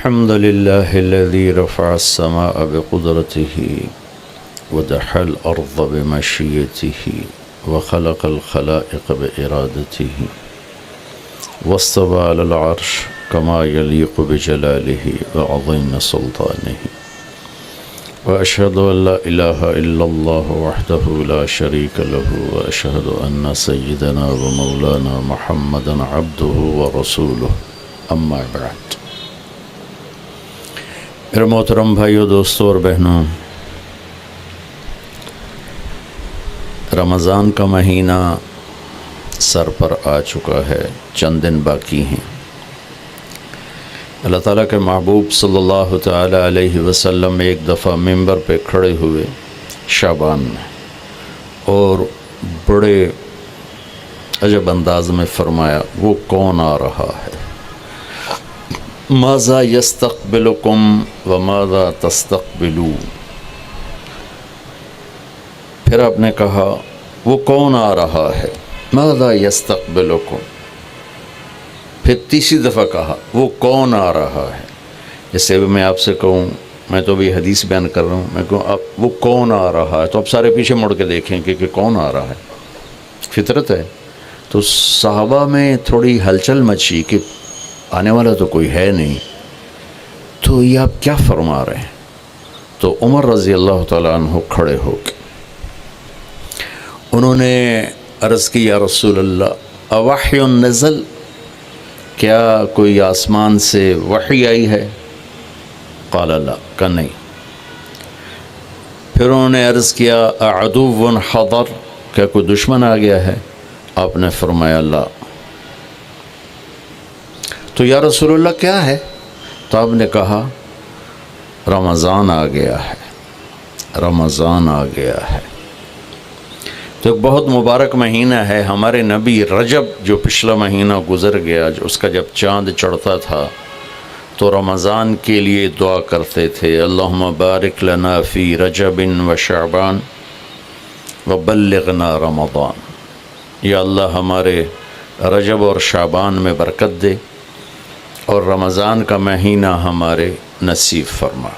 الحمد لله الذي رفع السماء بقدرته ودحى الأرض بمشيئته وخلق الخلائق بإرادته واستوى على العرش كما يليق بجلاله وعظيم سلطانه وأشهد أن لا إله إلا الله وحده لا شريك له وأشهد أن سيدنا ومولانا محمدا عبده ورسوله أما بعد۔ میرے محترم بھائیو، دوستوں اور بہنوں، رمضان کا مہینہ سر پر آ چکا ہے، چند دن باقی ہیں۔ اللہ تعالیٰ کے محبوب صلی اللہ تعالی علیہ وسلم ایک دفعہ ممبر پہ کھڑے ہوئے شعبان میں اور بڑے عجب انداز میں فرمایا، وہ کون آ رہا ہے؟ ماذا یستقبلکم وماذا تستقبلون۔ پھر آپ نے کہا وہ کون آ رہا ہے؟ ماذا یستقبلکم۔ پھر تیسری دفعہ کہا وہ کون آ رہا ہے؟ جیسے میں آپ سے کہوں، میں تو بھی حدیث بیان کر رہا ہوں، میں کہوں آپ وہ کون آ رہا ہے تو آپ سارے پیچھے مڑ کے دیکھیں کہ کون آ رہا ہے۔ فطرت ہے۔ تو صحابہ میں تھوڑی ہلچل مچی کہ آنے والا تو کوئی ہے نہیں، تو یہ آپ کیا فرما رہے ہیں؟ تو عمر رضی اللہ تعالیٰ عنہ کھڑے ہو کے انہوں نے عرض کی، یا رسول اللہ اوحی نزل، کیا کوئی آسمان سے وحی آئی ہے؟ قال لا، کہ نہیں۔ پھر انہوں نے عرض کیا اعدو حضر، کیا کوئی دشمن آ گیا ہے؟ آپ نے فرمایا لا۔ تو یا رسول اللہ کیا ہے؟ تو آپ نے کہا رمضان آ گیا ہے، رمضان آ گیا ہے۔ تو ایک بہت مبارک مہینہ ہے۔ ہمارے نبی رجب جو پچھلا مہینہ گزر گیا، جو اس کا جب چاند چڑھتا تھا تو رمضان کے لیے دعا کرتے تھے، اللہم بارک لنا فی رجب و شعبان وبلغنا رمضان۔ یا اللہ ہمارے رجب اور شعبان میں برکت دے اور رمضان کا مہینہ ہمارے نصیب فرما۔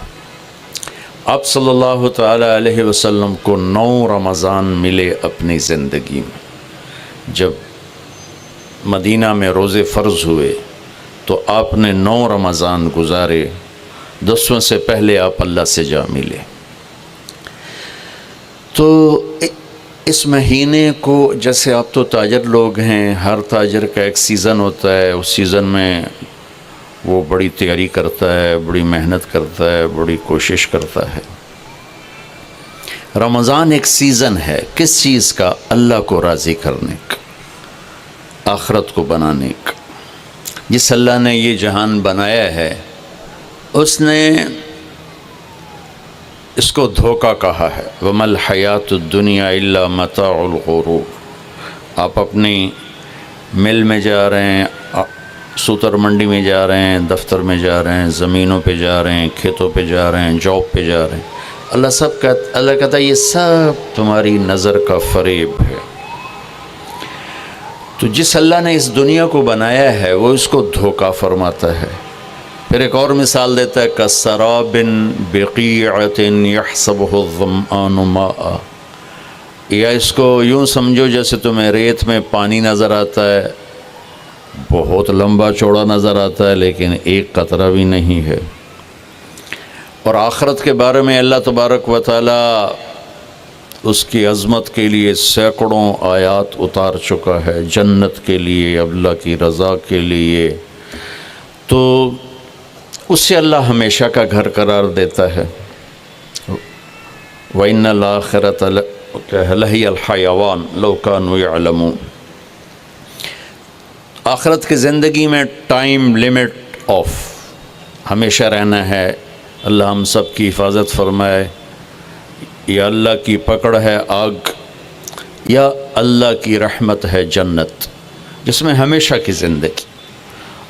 آپ صلی اللہ تعالی علیہ وسلم کو 9 رمضان ملے اپنی زندگی میں۔ جب مدینہ میں روزے فرض ہوئے تو آپ نے 9 رمضان گزارے، 10ویں سے پہلے آپ اللہ سے جا ملے۔ تو اس مہینے کو، جیسے آپ تو تاجر لوگ ہیں، ہر تاجر کا ایک سیزن ہوتا ہے، اس سیزن میں وہ بڑی تیاری کرتا ہے، بڑی محنت کرتا ہے، بڑی کوشش کرتا ہے۔ رمضان ایک سیزن ہے، کس چیز کا؟ اللہ کو راضی کرنے کا، آخرت کو بنانے کا۔ جس اللہ نے یہ جہان بنایا ہے اس نے اس کو دھوکہ کہا ہے، وَمَا الْحَيَاةُ الدُّنْيَا إِلَّا مَتَاعُ الْغُرُورِ۔ آپ اپنی مل میں جا رہے ہیں، سوتر منڈی میں جا رہے ہیں، دفتر میں جا رہے ہیں، زمینوں پہ جا رہے ہیں، کھیتوں پہ جا رہے ہیں، جاب پہ جا رہے ہیں، اللہ کہتا ہے یہ سب تمہاری نظر کا فریب ہے۔ تو جس اللہ نے اس دنیا کو بنایا ہے وہ اس کو دھوکہ فرماتا ہے۔ پھر ایک اور مثال دیتا ہے، کَسَرَابٍ بِقِیعَةٍ يَحْسَبُهُ الظَّمْآنُ مَاءً۔ یا اس کو یوں سمجھو جیسے تمہیں ریت میں پانی نظر آتا ہے، بہت لمبا چوڑا نظر آتا ہے لیکن ایک قطرہ بھی نہیں ہے۔ اور آخرت کے بارے میں اللہ تبارک و تعالی اس کی عظمت کے لیے سینکڑوں آیات اتار چکا ہے، جنت کے لیے، اللہ کی رضا کے لیے۔ تو اسے اللہ ہمیشہ کا گھر قرار دیتا ہے۔ وَإِنَّ الْآخِرَةَ لَهِيَ الْحَيَوَانُ لَوْ كَانُوا يَعْلَمُونَ۔ آخرت کی زندگی میں ٹائم لیمٹ آف، ہمیشہ رہنا ہے۔ اللہ ہم سب کی حفاظت فرمائے۔ یا اللہ کی پکڑ ہے آگ، یا اللہ کی رحمت ہے جنت، جس میں ہمیشہ کی زندگی۔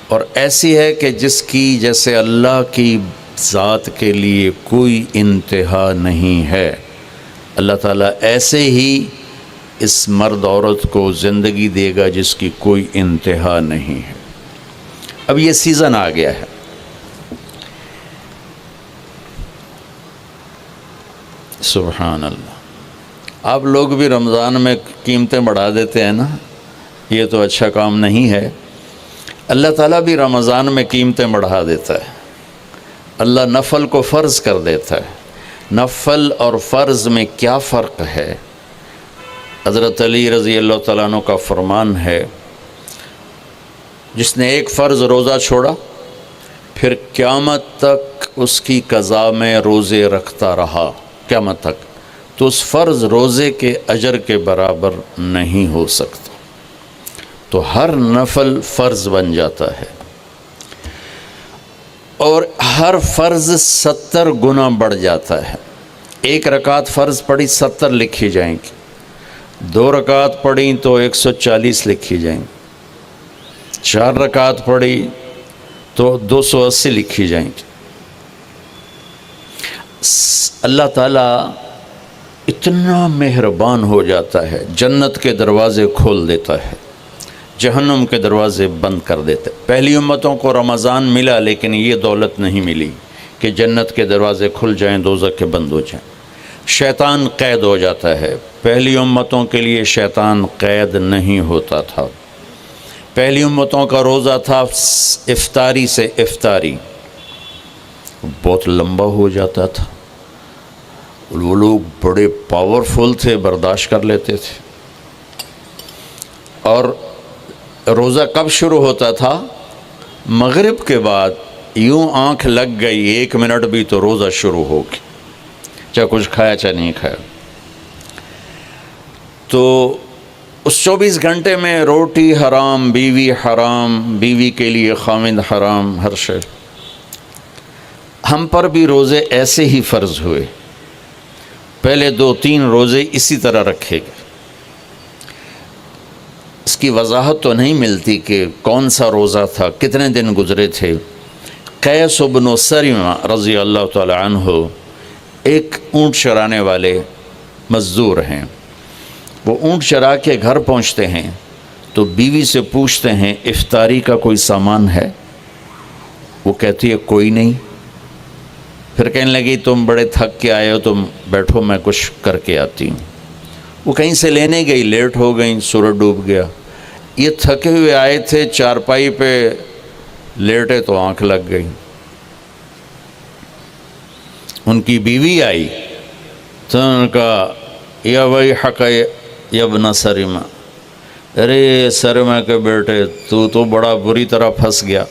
اور ایسی ہے کہ جس کی جیسے اللہ کی ذات کے لیے کوئی انتہا نہیں ہے، اللہ تعالیٰ ایسے ہی اس مرد عورت کو زندگی دے گا جس کی کوئی انتہا نہیں ہے۔ اب یہ سیزن آ گیا ہے، سبحان اللہ۔ آپ لوگ بھی رمضان میں قیمتیں بڑھا دیتے ہیں نا، یہ تو اچھا کام نہیں ہے۔ اللہ تعالیٰ بھی رمضان میں قیمتیں بڑھا دیتا ہے۔ اللہ نفل کو فرض کر دیتا ہے۔ نفل اور فرض میں کیا فرق ہے؟ حضرت علی رضی اللہ تعالیٰ عنہ کا فرمان ہے، جس نے ایک فرض روزہ چھوڑا پھر قیامت تک اس کی قضا میں روزے رکھتا رہا قیامت تک، تو اس فرض روزے کے اجر کے برابر نہیں ہو سکتا۔ تو ہر نفل فرض بن جاتا ہے، اور ہر فرض 70 گنا بڑھ جاتا ہے۔ ایک رکعت فرض پڑھی 70 لکھی جائیں گی، 2 رکعت پڑھی تو 140 لکھی جائیں گی، 4 رکعت پڑھی تو 280 لکھی جائیں گی۔ اللہ تعالیٰ اتنا مہربان ہو جاتا ہے، جنت کے دروازے کھول دیتا ہے، جہنم کے دروازے بند کر دیتے۔ پہلی امتوں کو رمضان ملا، لیکن یہ دولت نہیں ملی کہ جنت کے دروازے کھل جائیں، دوزخ کے بند ہو جائیں۔ شیطان قید ہو جاتا ہے، پہلی امتوں کے لیے شیطان قید نہیں ہوتا تھا۔ پہلی امتوں کا روزہ تھا افطاری سے افطاری، بہت لمبا ہو جاتا تھا، وہ لوگ بڑے پاورفل تھے، برداشت کر لیتے تھے۔ اور روزہ کب شروع ہوتا تھا؟ مغرب کے بعد یوں آنکھ لگ گئی 1 منٹ بھی تو روزہ شروع ہو گیا، چاہے کچھ کھایا چاہے نہیں کھایا۔ تو اس 24 گھنٹے میں روٹی حرام، بیوی حرام، بیوی کے لیے خامد حرام، ہر شے۔ ہم پر بھی روزے ایسے ہی فرض ہوئے، پہلے 2-3 روزے اسی طرح رکھے گئے۔ اس کی وضاحت تو نہیں ملتی کہ کون سا روزہ تھا، کتنے دن گزرے تھے۔ قیس بن سرمہ رضی اللہ تعالی عنہ ایک اونٹ چرانے والے مزدور ہیں، وہ اونٹ چرا کے گھر پہنچتے ہیں تو بیوی سے پوچھتے ہیں افطاری کا کوئی سامان ہے؟ وہ کہتی ہے کوئی نہیں۔ پھر کہنے لگی تم بڑے تھک کے آئے ہو، تم بیٹھو میں کچھ کر کے آتی ہوں۔ وہ کہیں سے لینے گئی، لیٹ ہو گئی، سورج ڈوب گیا۔ یہ تھکے ہوئے آئے تھے، چارپائی پہ لیٹے تو آنکھ لگ گئی۔ ان کی بیوی آئی تو انہوں نے کہا یا ویحک یا ابن سرمہ، ارے سرمہ کے بیٹے تو بڑا بری طرح پھنس گیا۔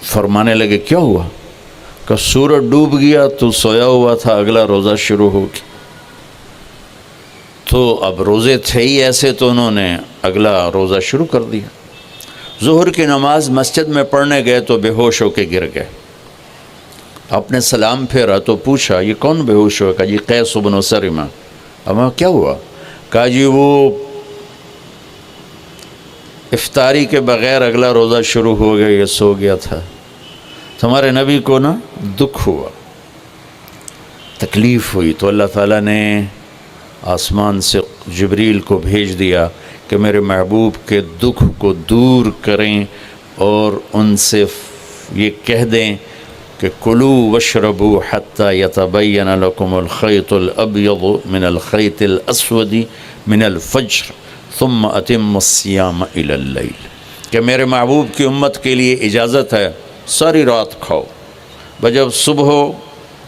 فرمانے لگے کیا ہوا؟ کہ سورج ڈوب گیا تو سویا ہوا تھا، اگلا روزہ شروع ہو گیا۔ تو اب روزے تھے ہی ایسے، تو انہوں نے اگلا روزہ شروع کر دیا۔ ظہر کی نماز مسجد میں پڑھنے گئے تو بے ہوش ہو کے گر گئے۔ آپ نے سلام پھیرا تو پوچھا یہ کون بے ہوش ہوا؟ کہا جی قیس بن سرمہ۔ اما کیا ہوا؟ کہا جی وہ افطاری کے بغیر اگلا روزہ شروع ہو گیا، یہ سو گیا تھا۔ ہمارے نبی کو نا دکھ ہوا، تکلیف ہوئی، تو اللہ تعالیٰ نے آسمان سے جبریل کو بھیج دیا کہ میرے محبوب کے دکھ کو دور کریں اور ان سے یہ کہہ دیں کہ کلوا واشربوا حتی یتبین لکم الخیط الابیض من الخیط الاسود من الفجر ثم اتموا الصیام الی اللیل، کہ میرے محبوب کی امت کے لیے اجازت ہے ساری رات کھاؤ، جب صبح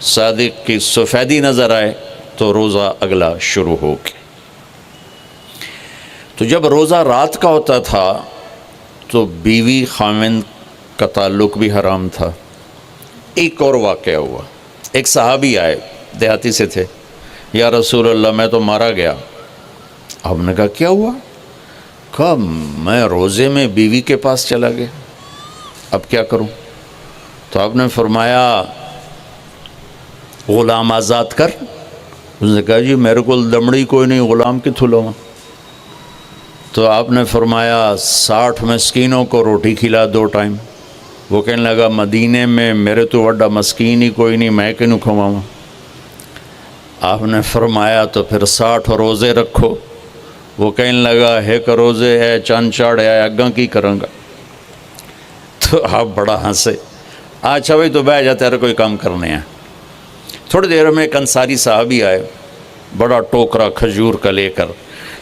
صادق کی سفیدی نظر آئے تو روزہ اگلا شروع ہو گیا۔ تو جب روزہ رات کا ہوتا تھا تو بیوی خامند کا تعلق بھی حرام تھا۔ ایک اور واقعہ ہوا، ایک صحابی آئے، دیہاتی سے تھے، یا رسول اللہ میں تو مارا گیا۔ آپ نے کہا کیا ہوا؟ کہا میں روزے میں بیوی کے پاس چلا گیا، اب کیا کروں؟ تو آپ نے فرمایا غلام آزاد کر۔ اس نے کہا جی میرے کو دمڑی کوئی نہیں، غلام کتھوں لوں؟ تو آپ نے فرمایا 60 مسکینوں کو روٹی کھلا 2 ٹائم۔ وہ کہنے لگا مدینے میں میرے تو وڈا مسکین ہی کوئی نہیں، میں کنوں کھواؤں؟ آپ نے فرمایا تو پھر 60 روزے رکھو۔ وہ کہنے لگا ایک روزے ہے چند چاڑ ہے، اگاں کی کروں گا؟ تو آپ بڑا ہنسے۔ اچھا بھائی تو بیٹھ جاتے ہیں، کوئی کام کرنے ہیں۔ تھوڑی دیر میں ایک انصاری صحابی آئے، بڑا ٹوکرا کھجور کا لے کر،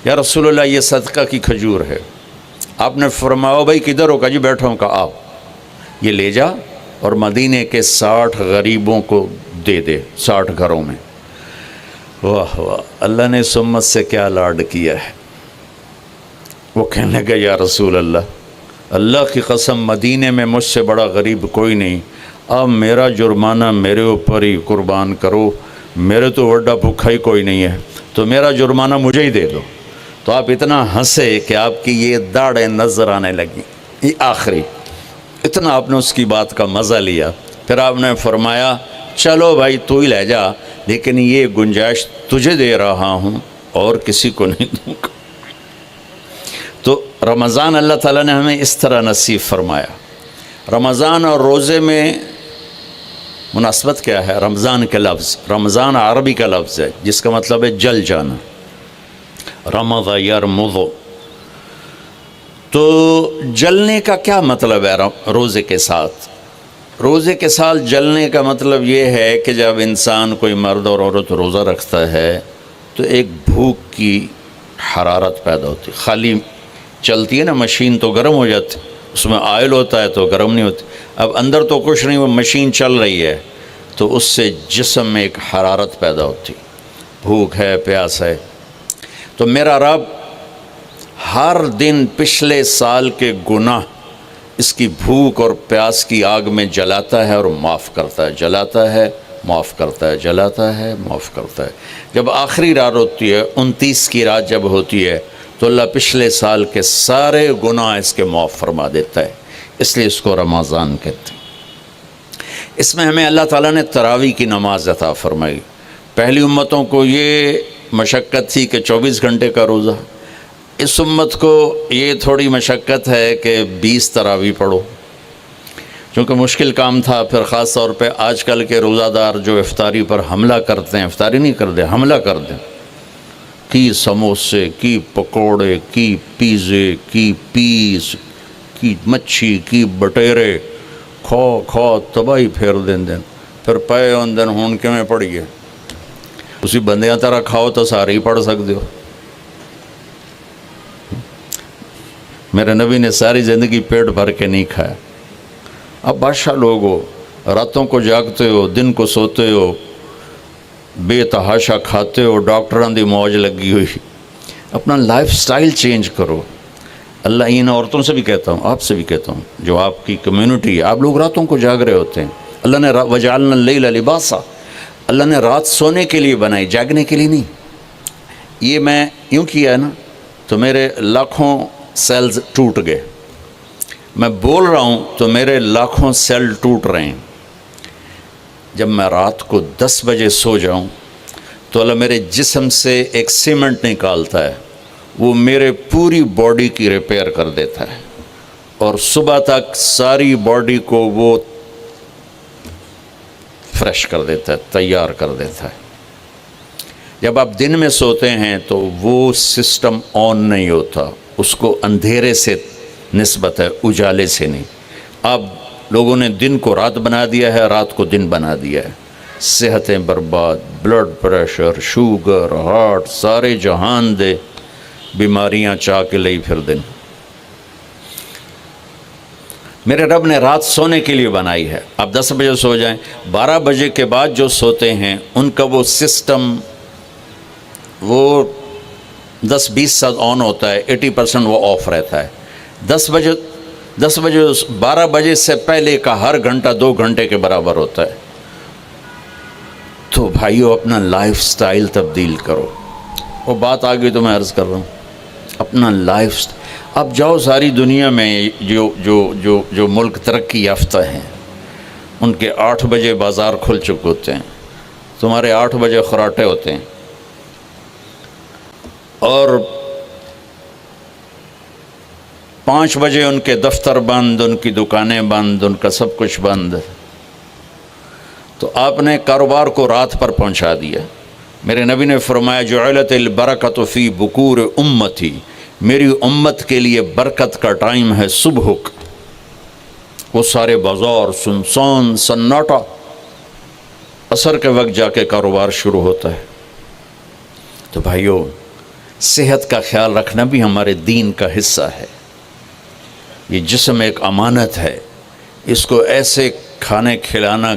یا رسول اللہ یہ صدقہ کی کھجور ہے۔ آپ نے فرمایا بھائی کدھر ہو؟ کہا جی بیٹھا ہوں۔ کہا آپ یہ لے جا اور مدینے کے 60 غریبوں کو دے دے، 60 گھروں میں۔ واہ واہ، اللہ نے اس امت سے کیا لاڈ کیا ہے۔ وہ کہنے لگا یا رسول اللہ، اللہ کی قسم مدینے میں مجھ سے بڑا غریب کوئی نہیں، اب میرا جرمانہ میرے اوپر ہی قربان کرو، میرے تو وڈا بھوکھا ہی کوئی نہیں ہے، تو میرا جرمانہ مجھے ہی دے دو۔ تو آپ اتنا ہنسے کہ آپ کی یہ داڑھیں نظر آنے لگیں، یہ آخری اتنا آپ نے اس کی بات کا مزہ لیا۔ پھر آپ نے فرمایا چلو بھائی تو ہی لے جا، لیکن یہ گنجائش تجھے دے رہا ہوں اور کسی کو نہیں دوں گا۔ تو رمضان اللہ تعالیٰ نے ہمیں اس طرح نصیب فرمایا۔ رمضان اور روزے میں مناسبت کیا ہے؟ رمضان کے لفظ، رمضان عربی کا لفظ ہے جس کا مطلب ہے جل جانا، رمض یرمض۔ تو جلنے کا کیا مطلب ہے روزے کے ساتھ؟ روزے کے ساتھ جلنے کا مطلب یہ ہے کہ جب انسان کوئی مرد اور عورت روزہ رکھتا ہے تو ایک بھوک کی حرارت پیدا ہوتی، خالی چلتی ہے نا مشین تو گرم ہو جاتی، اس میں آئل ہوتا ہے تو گرم نہیں ہوتی۔ اب اندر تو کچھ نہیں، وہ مشین چل رہی ہے تو اس سے جسم میں ایک حرارت پیدا ہوتی، بھوک ہے، پیاس ہے۔ تو میرا رب ہر دن پچھلے سال کے گناہ اس کی بھوک اور پیاس کی آگ میں جلاتا ہے اور معاف کرتا ہے، جلاتا ہے معاف کرتا ہے، جلاتا ہے معاف کرتا ہے۔ جب آخری رات ہوتی ہے، 29 کی رات جب ہوتی ہے تو اللہ پچھلے سال کے سارے گناہ اس کے معاف فرما دیتا ہے، اس لیے اس کو رمضان کہتے ہیں۔ اس میں ہمیں اللہ تعالیٰ نے تراویح کی نماز عطا فرمائی۔ پہلی امتوں کو یہ مشقت تھی کہ 24 گھنٹے کا روزہ، اس امت کو یہ تھوڑی مشقت ہے کہ 20 تراویح پڑھو، چونکہ مشکل کام تھا۔ پھر خاص طور پہ آج کل کے روزہ دار جو افطاری پر حملہ کرتے ہیں، افطاری نہیں کرتے، حملہ کر دیں، کی سموسے، کی پکوڑے، کی پیزے، کی پیس، کی مچھی، کی بٹیرے کھو کھو تباہی پھیر دین پھر پے ان دن ہون کے میں پڑھیے، اسی بندیاں طرح کھاؤ تو سارے ہی پڑھ سکتے ہو۔ میرے نبی نے ساری زندگی پیٹ بھر کے نہیں کھایا۔ اب بادشاہ لوگ ہو، راتوں کو جاگتے ہو، دن کو سوتے ہو، بے تحاشا کھاتے ہو، ڈاکٹران دی موج لگی ہوئی، اپنا لائف سٹائل چینج کرو۔ اللہ ان عورتوں سے بھی کہتا ہوں، آپ سے بھی کہتا ہوں، جو آپ کی کمیونٹی ہے، آپ لوگ راتوں کو جاگ رہے ہوتے ہیں۔ اللہ نے وَجَعَلْنَا اللَّيْلَ لِبَاسًا، اللہ نے رات سونے کے لیے بنائی، جاگنے کے لیے نہیں۔ یہ میں یوں کیا ہے نا تو میرے لاکھوں سیلز ٹوٹ گئے، میں بول رہا ہوں تو میرے لاکھوں سیل ٹوٹ رہے ہیں۔ جب میں رات کو 10 بجے سو جاؤں تو اللہ میرے جسم سے ایک سیمنٹ نکالتا ہے، وہ میرے پوری باڈی کی ریپیئر کر دیتا ہے، اور صبح تک ساری باڈی کو وہ فریش کر دیتا ہے، تیار کر دیتا ہے۔ جب آپ دن میں سوتے ہیں تو وہ سسٹم آن نہیں ہوتا، اس کو اندھیرے سے نسبت ہے، اجالے سے نہیں۔ اب لوگوں نے دن کو رات بنا دیا ہے، رات کو دن بنا دیا ہے، صحتیں برباد، بلڈ پریشر، شوگر، ہارٹ، سارے جہان دے بیماریاں چاہ کے لئی پھر دن۔ میرے رب نے رات سونے کے لیے بنائی ہے۔ آپ 10 بجے سو جائیں، 12 بجے کے بعد جو سوتے ہیں ان کا وہ سسٹم وہ 10-20% آن ہوتا ہے، 80% وہ آف رہتا ہے۔ 10 بجے 12 بجے سے پہلے کا ہر گھنٹہ 2 گھنٹے کے برابر ہوتا ہے۔ تو بھائیو اپنا لائف سٹائل تبدیل کرو۔ وہ بات آگے تو میں عرض کر رہا ہوں، اپنا لائف سٹائل۔ اب جاؤ ساری دنیا میں جو ملک ترقی یافتہ ہیں ان کے 8 بجے بازار کھل چکے ہوتے ہیں، تمہارے 8 بجے خراٹے ہوتے ہیں، اور 5 بجے ان کے دفتر بند، ان کی دکانیں بند، ان کا سب کچھ بند۔ تو آپ نے کاروبار کو رات پر پہنچا دیا۔ میرے نبی نے فرمایا جعلت البرکۃ فی بکور امتی، میری امت کے لیے برکت کا ٹائم ہے صبح کا۔ وہ سارے بازار سنسان سناٹا، عصر کے وقت جا کے کاروبار شروع ہوتا ہے۔ تو بھائیو، صحت کا خیال رکھنا بھی ہمارے دین کا حصہ ہے۔ یہ جسم ایک امانت ہے، اس کو ایسے کھانے کھلانا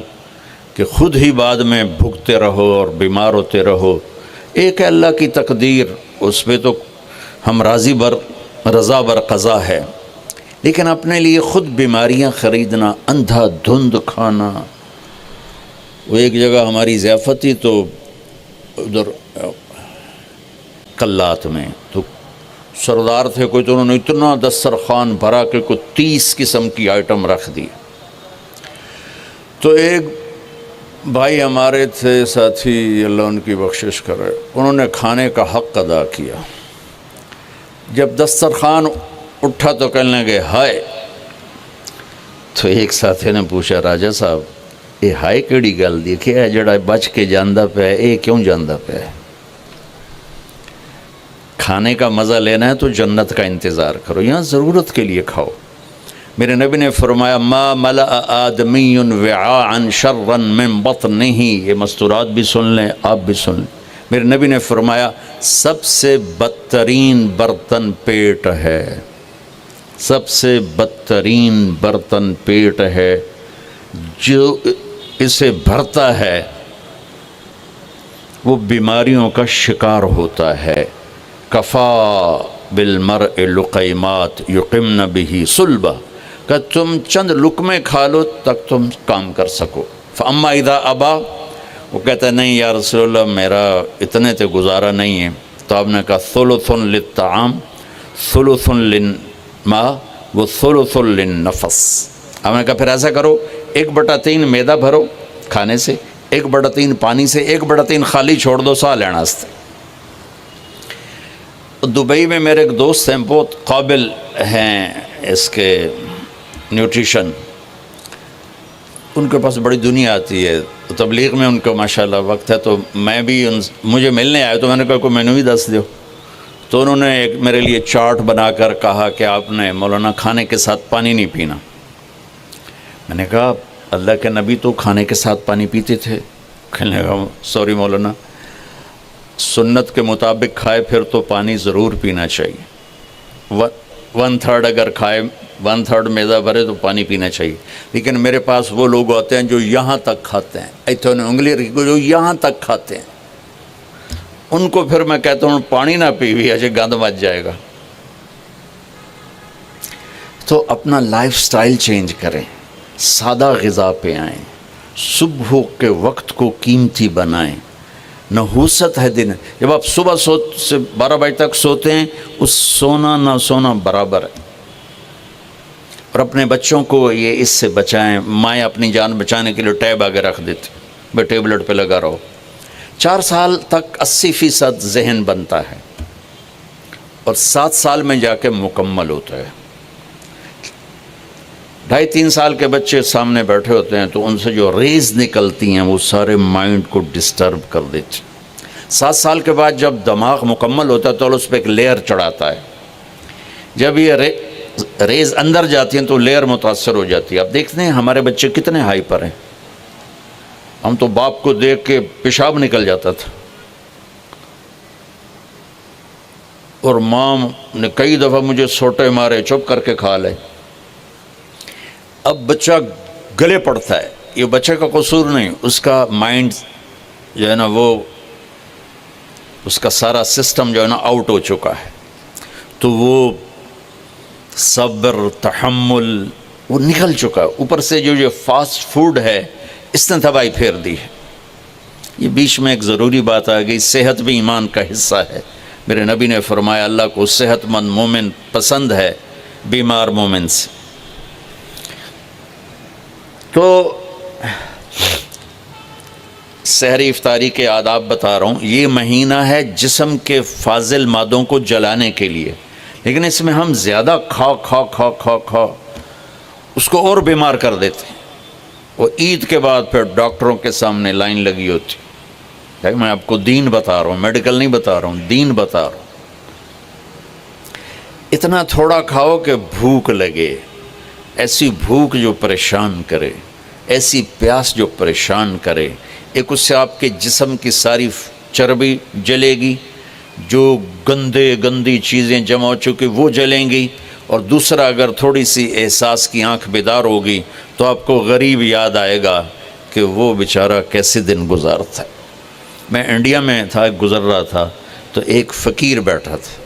کہ خود ہی بعد میں بھوکتے رہو اور بیمار ہوتے رہو۔ ایک ہے اللہ کی تقدیر، اس پہ تو ہم رضا بر قضا ہے، لیکن اپنے لیے خود بیماریاں خریدنا، اندھا دھند کھانا۔ وہ ایک جگہ ہماری ضیافت تھی تو ادھر کلات میں، تو سردار تھے کوئی، تو انہوں نے اتنا دسترخوان بھرا کہ کوئی 30 قسم کی آئٹم رکھ دی۔ تو ایک بھائی ہمارے تھے ساتھی، اللہ ان کی بخشش کرے، انہوں نے کھانے کا حق ادا کیا۔ جب دسترخوان اٹھا تو کہنے لگے ہائے۔ تو ایک ساتھی نے پوچھا، راجہ صاحب یہ ہائے کیڑی گل دیکھے ہے، جڑا بچ کے جاندہ پہ ہے، یہ کیوں جاندہ پہ ہے؟ کھانے کا مزہ لینا ہے تو جنت کا انتظار کرو، یہاں ضرورت کے لیے کھاؤ۔ میرے نبی نے فرمایا ما ملأ آدمی وعاء شرا من بطنہ، یہ مستورات بھی سن لیں، آپ بھی سن لیں۔ میرے نبی نے فرمایا سب سے بدترین برتن پیٹ ہے، سب سے بدترین برتن پیٹ ہے، جو اسے بھرتا ہے وہ بیماریوں کا شکار ہوتا ہے۔ کفا بالمرء لقیمات یقمن بہ صلبہ، کہ تم چند لقمے کھا لو تک تم کام کر سکو۔ فاما اذا ابا، وہ کہتا ہے نہیں یا رسول اللہ میرا اتنے تے گزارا نہیں ہے، تو آپ نے کہا ثلث للطعام ثلث للماء وثلث للنفس۔ آپ نے کہا پھر ایسا کرو 1/3 میدا بھرو کھانے سے، 1/3 پانی سے، 1/3 خالی چھوڑ دو سا لینا واسطے۔ دبئی میں میرے ایک دوست ہیں، بہت قابل ہیں اس کے نیوٹریشن، ان کے پاس بڑی دنیا آتی ہے، تو تبلیغ میں ان کا ماشاءاللہ وقت ہے، تو میں بھی مجھے ملنے آئے تو میں نے کہا کوئی مینو ہی دس دو۔ تو انہوں نے ایک میرے لیے چارٹ بنا کر کہا کہ آپ نے مولانا کھانے کے ساتھ پانی نہیں پینا۔ میں نے کہا اللہ کے نبی تو کھانے کے ساتھ پانی پیتے تھے۔ کہنے لگا سوری مولانا، سنت کے مطابق کھائے پھر تو پانی ضرور پینا چاہیے، 1/3 اگر کھائے 1/3 میدا بھرے تو پانی پینا چاہیے۔ لیکن میرے پاس وہ لوگ ہوتے ہیں جو یہاں تک کھاتے ہیں، ایتھے نے انگلی رکھی جو یہاں تک کھاتے ہیں، ان کو پھر میں کہتا ہوں پانی نہ پیوی ایسے گند مچ جائے گا۔ تو اپنا لائف سٹائل چینج کریں، سادہ غذا پہ آئیں، صبح کے وقت کو قیمتی بنائیں۔ نحوست ہے دن، جب آپ صبح سے 12 بجے تک سوتے ہیں، اس سونا نہ سونا برابر ہے۔ اور اپنے بچوں کو یہ اس سے بچائیں۔ مائیں اپنی جان بچانے کے لیے ٹیب آگے رکھ دیتی، بے ٹیبلٹ پہ لگا رہو۔ 4 سال تک 80% ذہن بنتا ہے اور 7 سال میں جا کے مکمل ہوتا ہے۔ 2.5-3 سال کے بچے سامنے بیٹھے ہوتے ہیں تو ان سے جو ریز نکلتی ہیں وہ سارے مائنڈ کو ڈسٹرب کر دیتی۔ 7 سال کے بعد جب دماغ مکمل ہوتا ہے تو اس پہ ایک لیئر چڑھاتا ہے، جب یہ ریز اندر جاتی ہیں تو لیئر متاثر ہو جاتی ہے۔ آپ دیکھتے ہیں ہمارے بچے کتنے ہائپر ہیں، ہم تو باپ کو دیکھ کے پیشاب نکل جاتا تھا، اور ماں نے کئی دفعہ مجھے سوٹے مارے چپ کر کے کھا لے۔ اب بچہ گلے پڑتا ہے، یہ بچے کا قصور نہیں، اس کا مائنڈ جو ہے نا وہ اس کا سارا سسٹم جو ہے نا آؤٹ ہو چکا ہے، تو وہ صبر تحمل وہ نکل چکا ہے۔ اوپر سے جو یہ فاسٹ فوڈ ہے اس نے تباہی پھیر دی ہے۔ یہ بیچ میں ایک ضروری بات آ گئی، صحت بھی ایمان کا حصہ ہے۔ میرے نبی نے فرمایا اللہ کو صحت مند مومن پسند ہے بیمار مومن سے۔ تو سحری افطاری کے آداب بتا رہا ہوں۔ یہ مہینہ ہے جسم کے فاضل مادوں کو جلانے کے لیے، لیکن اس میں ہم زیادہ کھا اس کو اور بیمار کر دیتے ہیں۔ وہ عید کے بعد پھر ڈاکٹروں کے سامنے لائن لگی ہوتی ہے۔ میں آپ کو دین بتا رہا ہوں، میڈیکل نہیں بتا رہا ہوں، دین بتا رہا ہوں۔ اتنا تھوڑا کھاؤ کہ بھوک لگے، ایسی بھوک جو پریشان کرے۔ ایسی پیاس جو پریشان کرے. ایک اس سے آپ کے جسم کی ساری چربی جلے گی، جو گندی چیزیں جمع ہو چکی وہ جلیں گی، اور دوسرا اگر تھوڑی سی احساس کی آنکھ بیدار ہوگی تو آپ کو غریب یاد آئے گا کہ وہ بیچارہ کیسے دن گزارتا ہے. میں انڈیا میں تھا، گزر رہا تھا تو ایک فقیر بیٹھا تھا،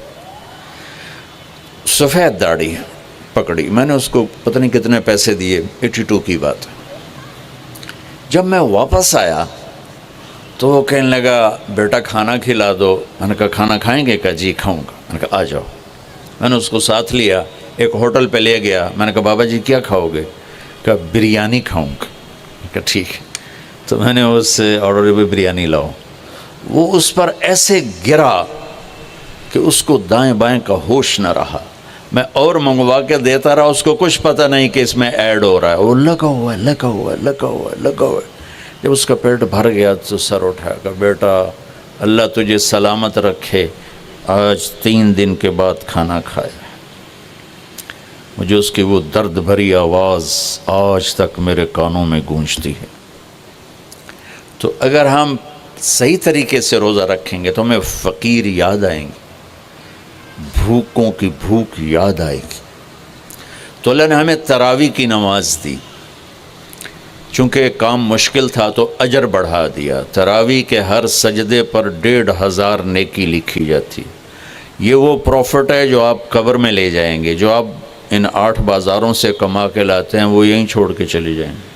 سفید داڑھی پکڑی. میں نے اس کو پتہ نہیں کتنے پیسے دیے، 82 کی بات. جب میں واپس آیا تو وہ کہنے لگا بیٹا کھانا کھلا دو. میں نے کہا کھانا کھائیں گے؟ کہا جی کھاؤں گا. میں نے کہا آ جاؤ. میں نے اس کو ساتھ لیا، ایک ہوٹل پہ لے گیا. میں نے کہا بابا جی کیا کھاؤ گے؟ کہا بریانی کھاؤں گا. میں کہا ٹھیک ہے. تو میں نے اس سے آرڈر بھی بریانی لاؤ. وہ اس پر ایسے گرا کہ اس کو دائیں بائیں کا ہوش نہ رہا. میں اور منگوا کے دیتا رہا، اس کو کچھ پتہ نہیں کہ اس میں ایڈ ہو رہا ہے. وہ لگا ہوا ہے. جب اس کا پیٹ بھر گیا تو سر اٹھایا کہ بیٹا اللہ تجھے سلامت رکھے، آج 3 دن کے بعد کھانا کھایا. مجھے اس کی وہ درد بھری آواز آج تک میرے کانوں میں گونجتی ہے. تو اگر ہم صحیح طریقے سے روزہ رکھیں گے تو ہمیں فقیر یاد آئیں گے، بھوکوں کی بھوک یاد آئے گی. تو اللہ نے ہمیں تراویح کی نماز دی. چونکہ کام مشکل تھا تو اجر بڑھا دیا. تراویح کے ہر سجدے پر 1500 نیکی لکھی جاتی. یہ وہ پروفٹ ہے جو آپ قبر میں لے جائیں گے. جو آپ ان 8 بازاروں سے کما کے لاتے ہیں وہ یہیں چھوڑ کے چلے جائیں گے.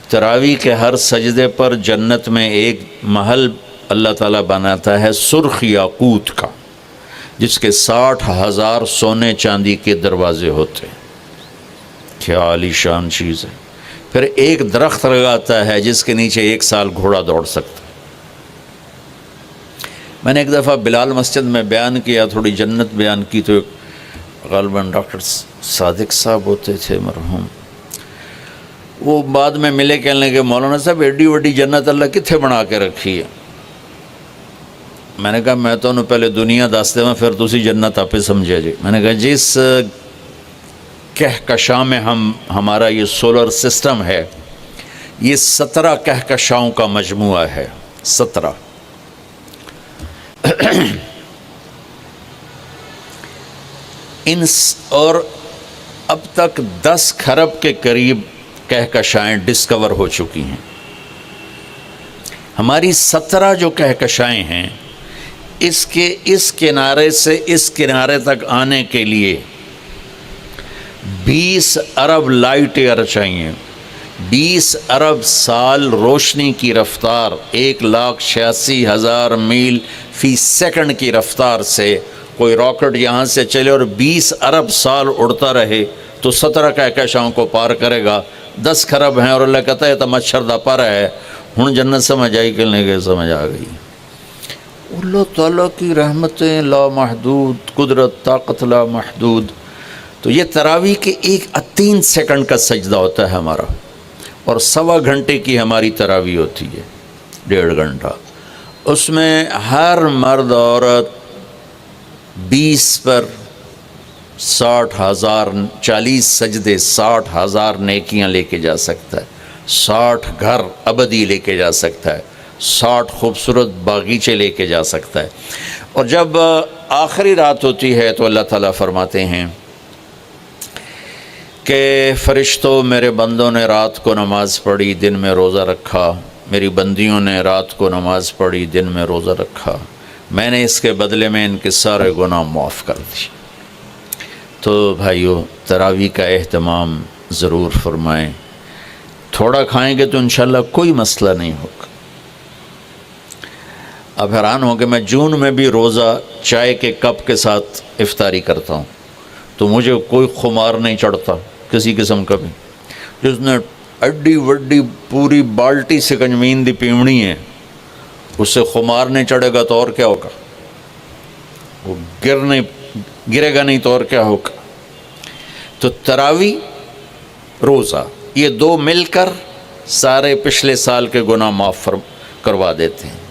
تراویح کے ہر سجدے پر جنت میں ایک محل اللہ تعالیٰ بناتا ہے سرخ یاقوت کا، جس کے 60,000 سونے چاندی کے دروازے ہوتے ہیں. کیا عالی شان چیز ہے. پھر ایک درخت لگاتا ہے جس کے نیچے 1 سال گھوڑا دوڑ سکتا ہے. میں نے ایک دفعہ بلال مسجد میں بیان کیا، تھوڑی جنت بیان کی، تو غالباً ڈاکٹر صادق صاحب ہوتے تھے مرحوم، وہ بعد میں ملے، کہنے لگے مولانا صاحب ایڈی وڈی جنت اللہ کتنے بنا کے رکھی ہے. میں نے کہا میں تو پہلے دنیا دستے میں پھر تسی جنت آپ سمجھے جی. میں نے کہا جس کہکشاں میں ہمارا یہ سولر سسٹم ہے، یہ 17 کہکشاؤں کا مجموعہ ہے. 17. اور اب تک 10 کھرب کے قریب کہکشائیں ڈسکور ہو چکی ہیں. ہماری 17 جو کہکشائیں ہیں، اس کے اس کنارے سے اس کنارے تک آنے کے لیے 20 ارب لائٹ ایئر چاہیے. 20 ارب سال روشنی کی رفتار، 1,86,000 میل فی سیکنڈ کی رفتار سے کوئی راکٹ یہاں سے چلے اور 20 ارب سال اڑتا رہے تو 17 کہکشاؤں کو پار کرے گا. 10 کھرب ہیں اور اللہ کہتا ہے تو مچھر دا پر ہے. ہن جنت سمجھ آئی کہ نہیں سمجھ آ گئی. اللہ تعالیٰ کی رحمتیں لا محدود، قدرت طاقت لا محدود. تو یہ تراویح کے 3 سیکنڈ کا سجدہ ہوتا ہے ہمارا، اور 1.25 گھنٹے کی ہماری تراویح ہوتی ہے، 1.5 گھنٹہ. اس میں ہر مرد عورت 20 پر 60,000 40 سجدے 60,000 نیکیاں لے کے جا سکتا ہے. 60 گھر ابدی لے کے جا سکتا ہے. 60 خوبصورت باغیچے لے کے جا سکتا ہے. اور جب آخری رات ہوتی ہے تو اللہ تعالیٰ فرماتے ہیں کہ فرشتوں میرے بندوں نے رات کو نماز پڑھی، دن میں روزہ رکھا. میری بندیوں نے رات کو نماز پڑھی، دن میں روزہ رکھا. میں نے اس کے بدلے میں ان کے سارے گناہ معاف کر دی. تو بھائیو تراویح کا اہتمام ضرور فرمائیں. تھوڑا کھائیں گے تو انشاءاللہ کوئی مسئلہ نہیں ہوگا. اب حیران ہوں کہ میں جون میں بھی روزہ چائے کے کپ کے ساتھ افطاری کرتا ہوں تو مجھے کوئی خمار نہیں چڑھتا کسی قسم کا بھی. جس نے اڈی وڈی پوری بالٹی سے کنجمین دی پیمنی ہے اس سے خمار نہیں چڑھے گا تو اور کیا ہوگا؟ وہ گرے گا نہیں تو اور کیا ہوگا؟ تو تراویح روزہ یہ 2 مل کر سارے پچھلے سال کے گناہ معاف کروا دیتے ہیں.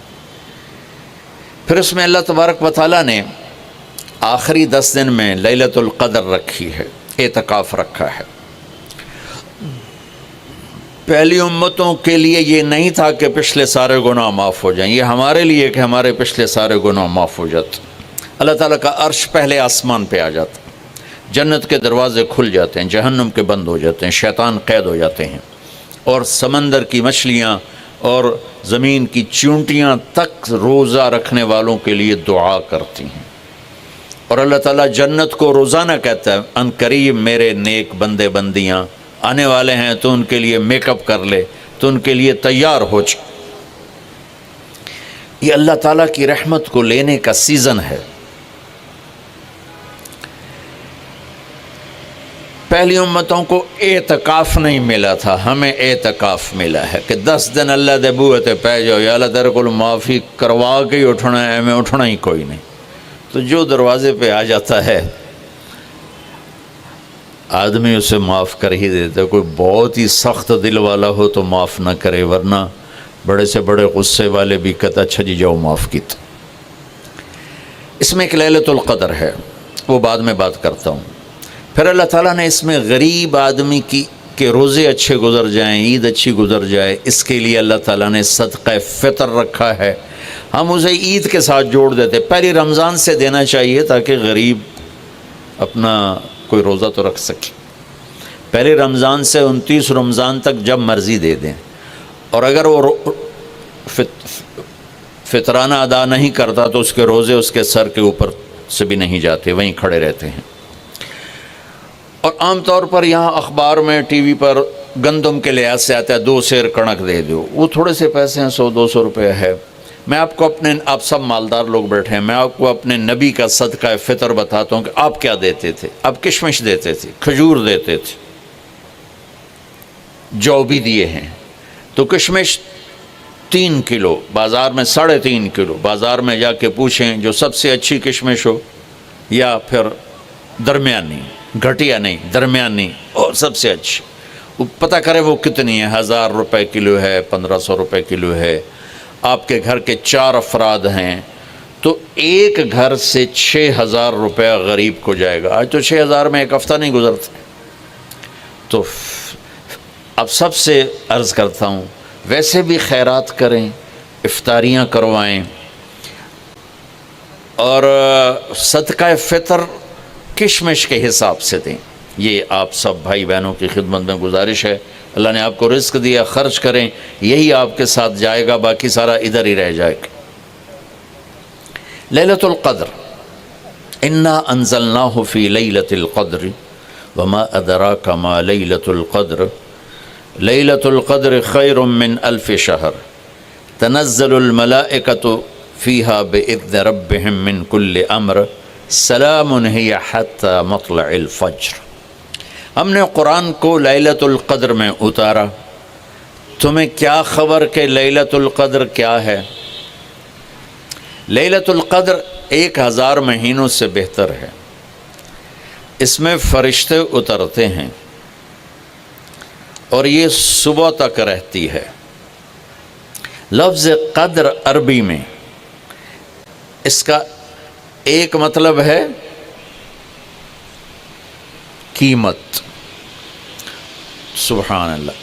پھر اس میں اللہ تبارک و تعالیٰ نے آخری 10 دن میں لیلۃ القدر رکھی ہے، اعتکاف رکھا ہے. پہلی امتوں کے لیے یہ نہیں تھا کہ پچھلے سارے گناہ معاف ہو جائیں، یہ ہمارے لیے کہ ہمارے پچھلے سارے گناہ معاف ہو جاتے۔ اللہ تعالیٰ کا عرش پہلے آسمان پہ آ جاتا، جنت کے دروازے کھل جاتے ہیں، جہنم کے بند ہو جاتے ہیں، شیطان قید ہو جاتے ہیں، اور سمندر کی مچھلیاں اور زمین کی چیونٹیاں تک روزہ رکھنے والوں کے لیے دعا کرتی ہیں، اور اللہ تعالیٰ جنت کو روزانہ کہتا ہے ان قریب میرے نیک بندے بندیاں آنے والے ہیں، تو ان کے لیے میک اپ کر لے، تو ان کے لیے تیار ہو جائے۔ یہ اللہ تعالیٰ کی رحمت کو لینے کا سیزن ہے۔ پہلی امتوں کو اعتکاف نہیں ملا تھا، ہمیں اعتکاف ملا ہے کہ 10 دن اللہ دے بوئے تے پہ جاؤ، یا اللہ تیرے کو معافی کروا کے ہی اٹھنا ہے، میں اٹھنا ہی کوئی نہیں۔ تو جو دروازے پہ آ جاتا ہے آدمی اسے معاف کر ہی دیتا ہے۔ کوئی بہت ہی سخت دل والا ہو تو معاف نہ کرے، ورنہ بڑے سے بڑے غصے والے بھی کہتا اچھا جی جاؤ معاف کیتا۔ اس میں ایک لیلۃ القدر ہے، وہ بعد میں بات کرتا ہوں۔ پھر اللہ تعالیٰ نے اس میں غریب آدمی کے روزے اچھے گزر جائیں، عید اچھی گزر جائے، اس کے لیے اللہ تعالیٰ نے صدقہ فطر رکھا ہے۔ ہم اسے عید کے ساتھ جوڑ دیتے، پہلی رمضان سے دینا چاہیے تاکہ غریب اپنا کوئی روزہ تو رکھ سکے۔ پہلی رمضان سے 29 رمضان تک جب مرضی دے دیں، اور اگر وہ فطرانہ ادا نہیں کرتا تو اس کے روزے اس کے سر کے اوپر سے بھی نہیں جاتے، وہیں کھڑے رہتے ہیں۔ اور عام طور پر یہاں اخبار میں ٹی وی پر گندم کے لحاظ سے آتا ہے 2 سیر کڑک دے دو، وہ تھوڑے سے پیسے ہیں، 100-200 روپے ہے۔ میں آپ کو آپ سب مالدار لوگ بیٹھے ہیں، میں آپ کو اپنے نبی کا صدقہ فطر بتاتا ہوں کہ آپ کیا دیتے تھے۔ آپ کشمش دیتے تھے، کھجور دیتے تھے، جو بھی دیے ہیں۔ تو کشمش 3 کلو، بازار میں 3.5 کلو، بازار میں جا کے پوچھیں جو سب سے اچھی کشمش ہو، یا پھر درمیانی، گھٹیا نہیں درمیانی اور سب سے اچھی، وہ پتہ کرے وہ کتنی ہے، 1000 روپے کلو ہے، 1500 روپے کلو ہے۔ آپ کے گھر کے 4 افراد ہیں تو ایک گھر سے 6000 روپے غریب کو جائے گا۔ آج تو 6000 میں ایک ہفتہ نہیں گزرتا۔ تو اب سب سے عرض کرتا ہوں، ویسے بھی خیرات کریں، افطاریاں کروائیں، اور صدقہ فطر کشمش کے حساب سے دیں۔ یہ آپ سب بھائی بہنوں کی خدمت میں گزارش ہے۔ اللہ نے آپ کو رزق دیا، خرچ کریں، یہی آپ کے ساتھ جائے گا، باقی سارا ادھر ہی رہ جائے گا۔ لیلۃ القدر، انا انزلناہ فی لیلۃ القدر وما ادراک ما لیلۃ القدر لیلۃ القدر خیر من 1000 شہر تنزل الملائکۃ فیہا بإذن ربہم من کل امر سلام ہی حتی مطلع الفجر۔ ہم نے قرآن کو لیلۃ القدر میں اتارا، تمہیں کیا خبر کہ لیلۃ القدر کیا ہے؟ لیلۃ القدر 1000 مہینوں سے بہتر ہے۔ اس میں فرشتے اترتے ہیں اور یہ صبح تک رہتی ہے۔ لفظ قدر عربی میں اس کا ایک مطلب ہے قیمت۔ سبحان اللہ۔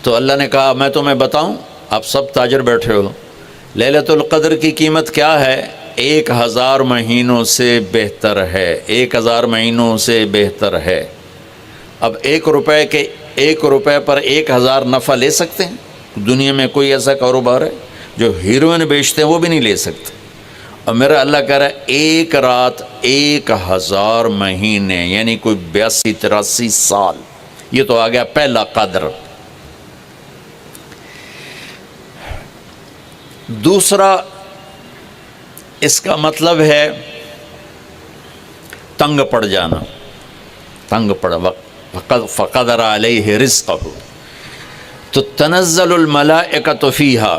تو اللہ نے کہا میں تمہیں بتاؤں، آپ سب تاجر بیٹھے ہو، لیلۃ القدر کی قیمت کیا ہے؟ 1000 مہینوں سے بہتر ہے، 1000 مہینوں سے بہتر ہے۔ اب 1 روپے پر 1000 نفع لے سکتے ہیں؟ دنیا میں کوئی ایسا کاروبار ہے؟ جو ہیروئن بیچتے ہیں وہ بھی نہیں لے سکتے۔ اور میرا اللہ کہہ رہا ہے 1 رات 1000 مہینے، یعنی کوئی 82-83 سال۔ یہ تو آ گیا پہلا قدر۔ دوسرا اس کا مطلب ہے تنگ پڑ جانا، تنگ پڑ، فقدر علیہ رزقہ۔ تو تنزل الملائکۃ فیہا،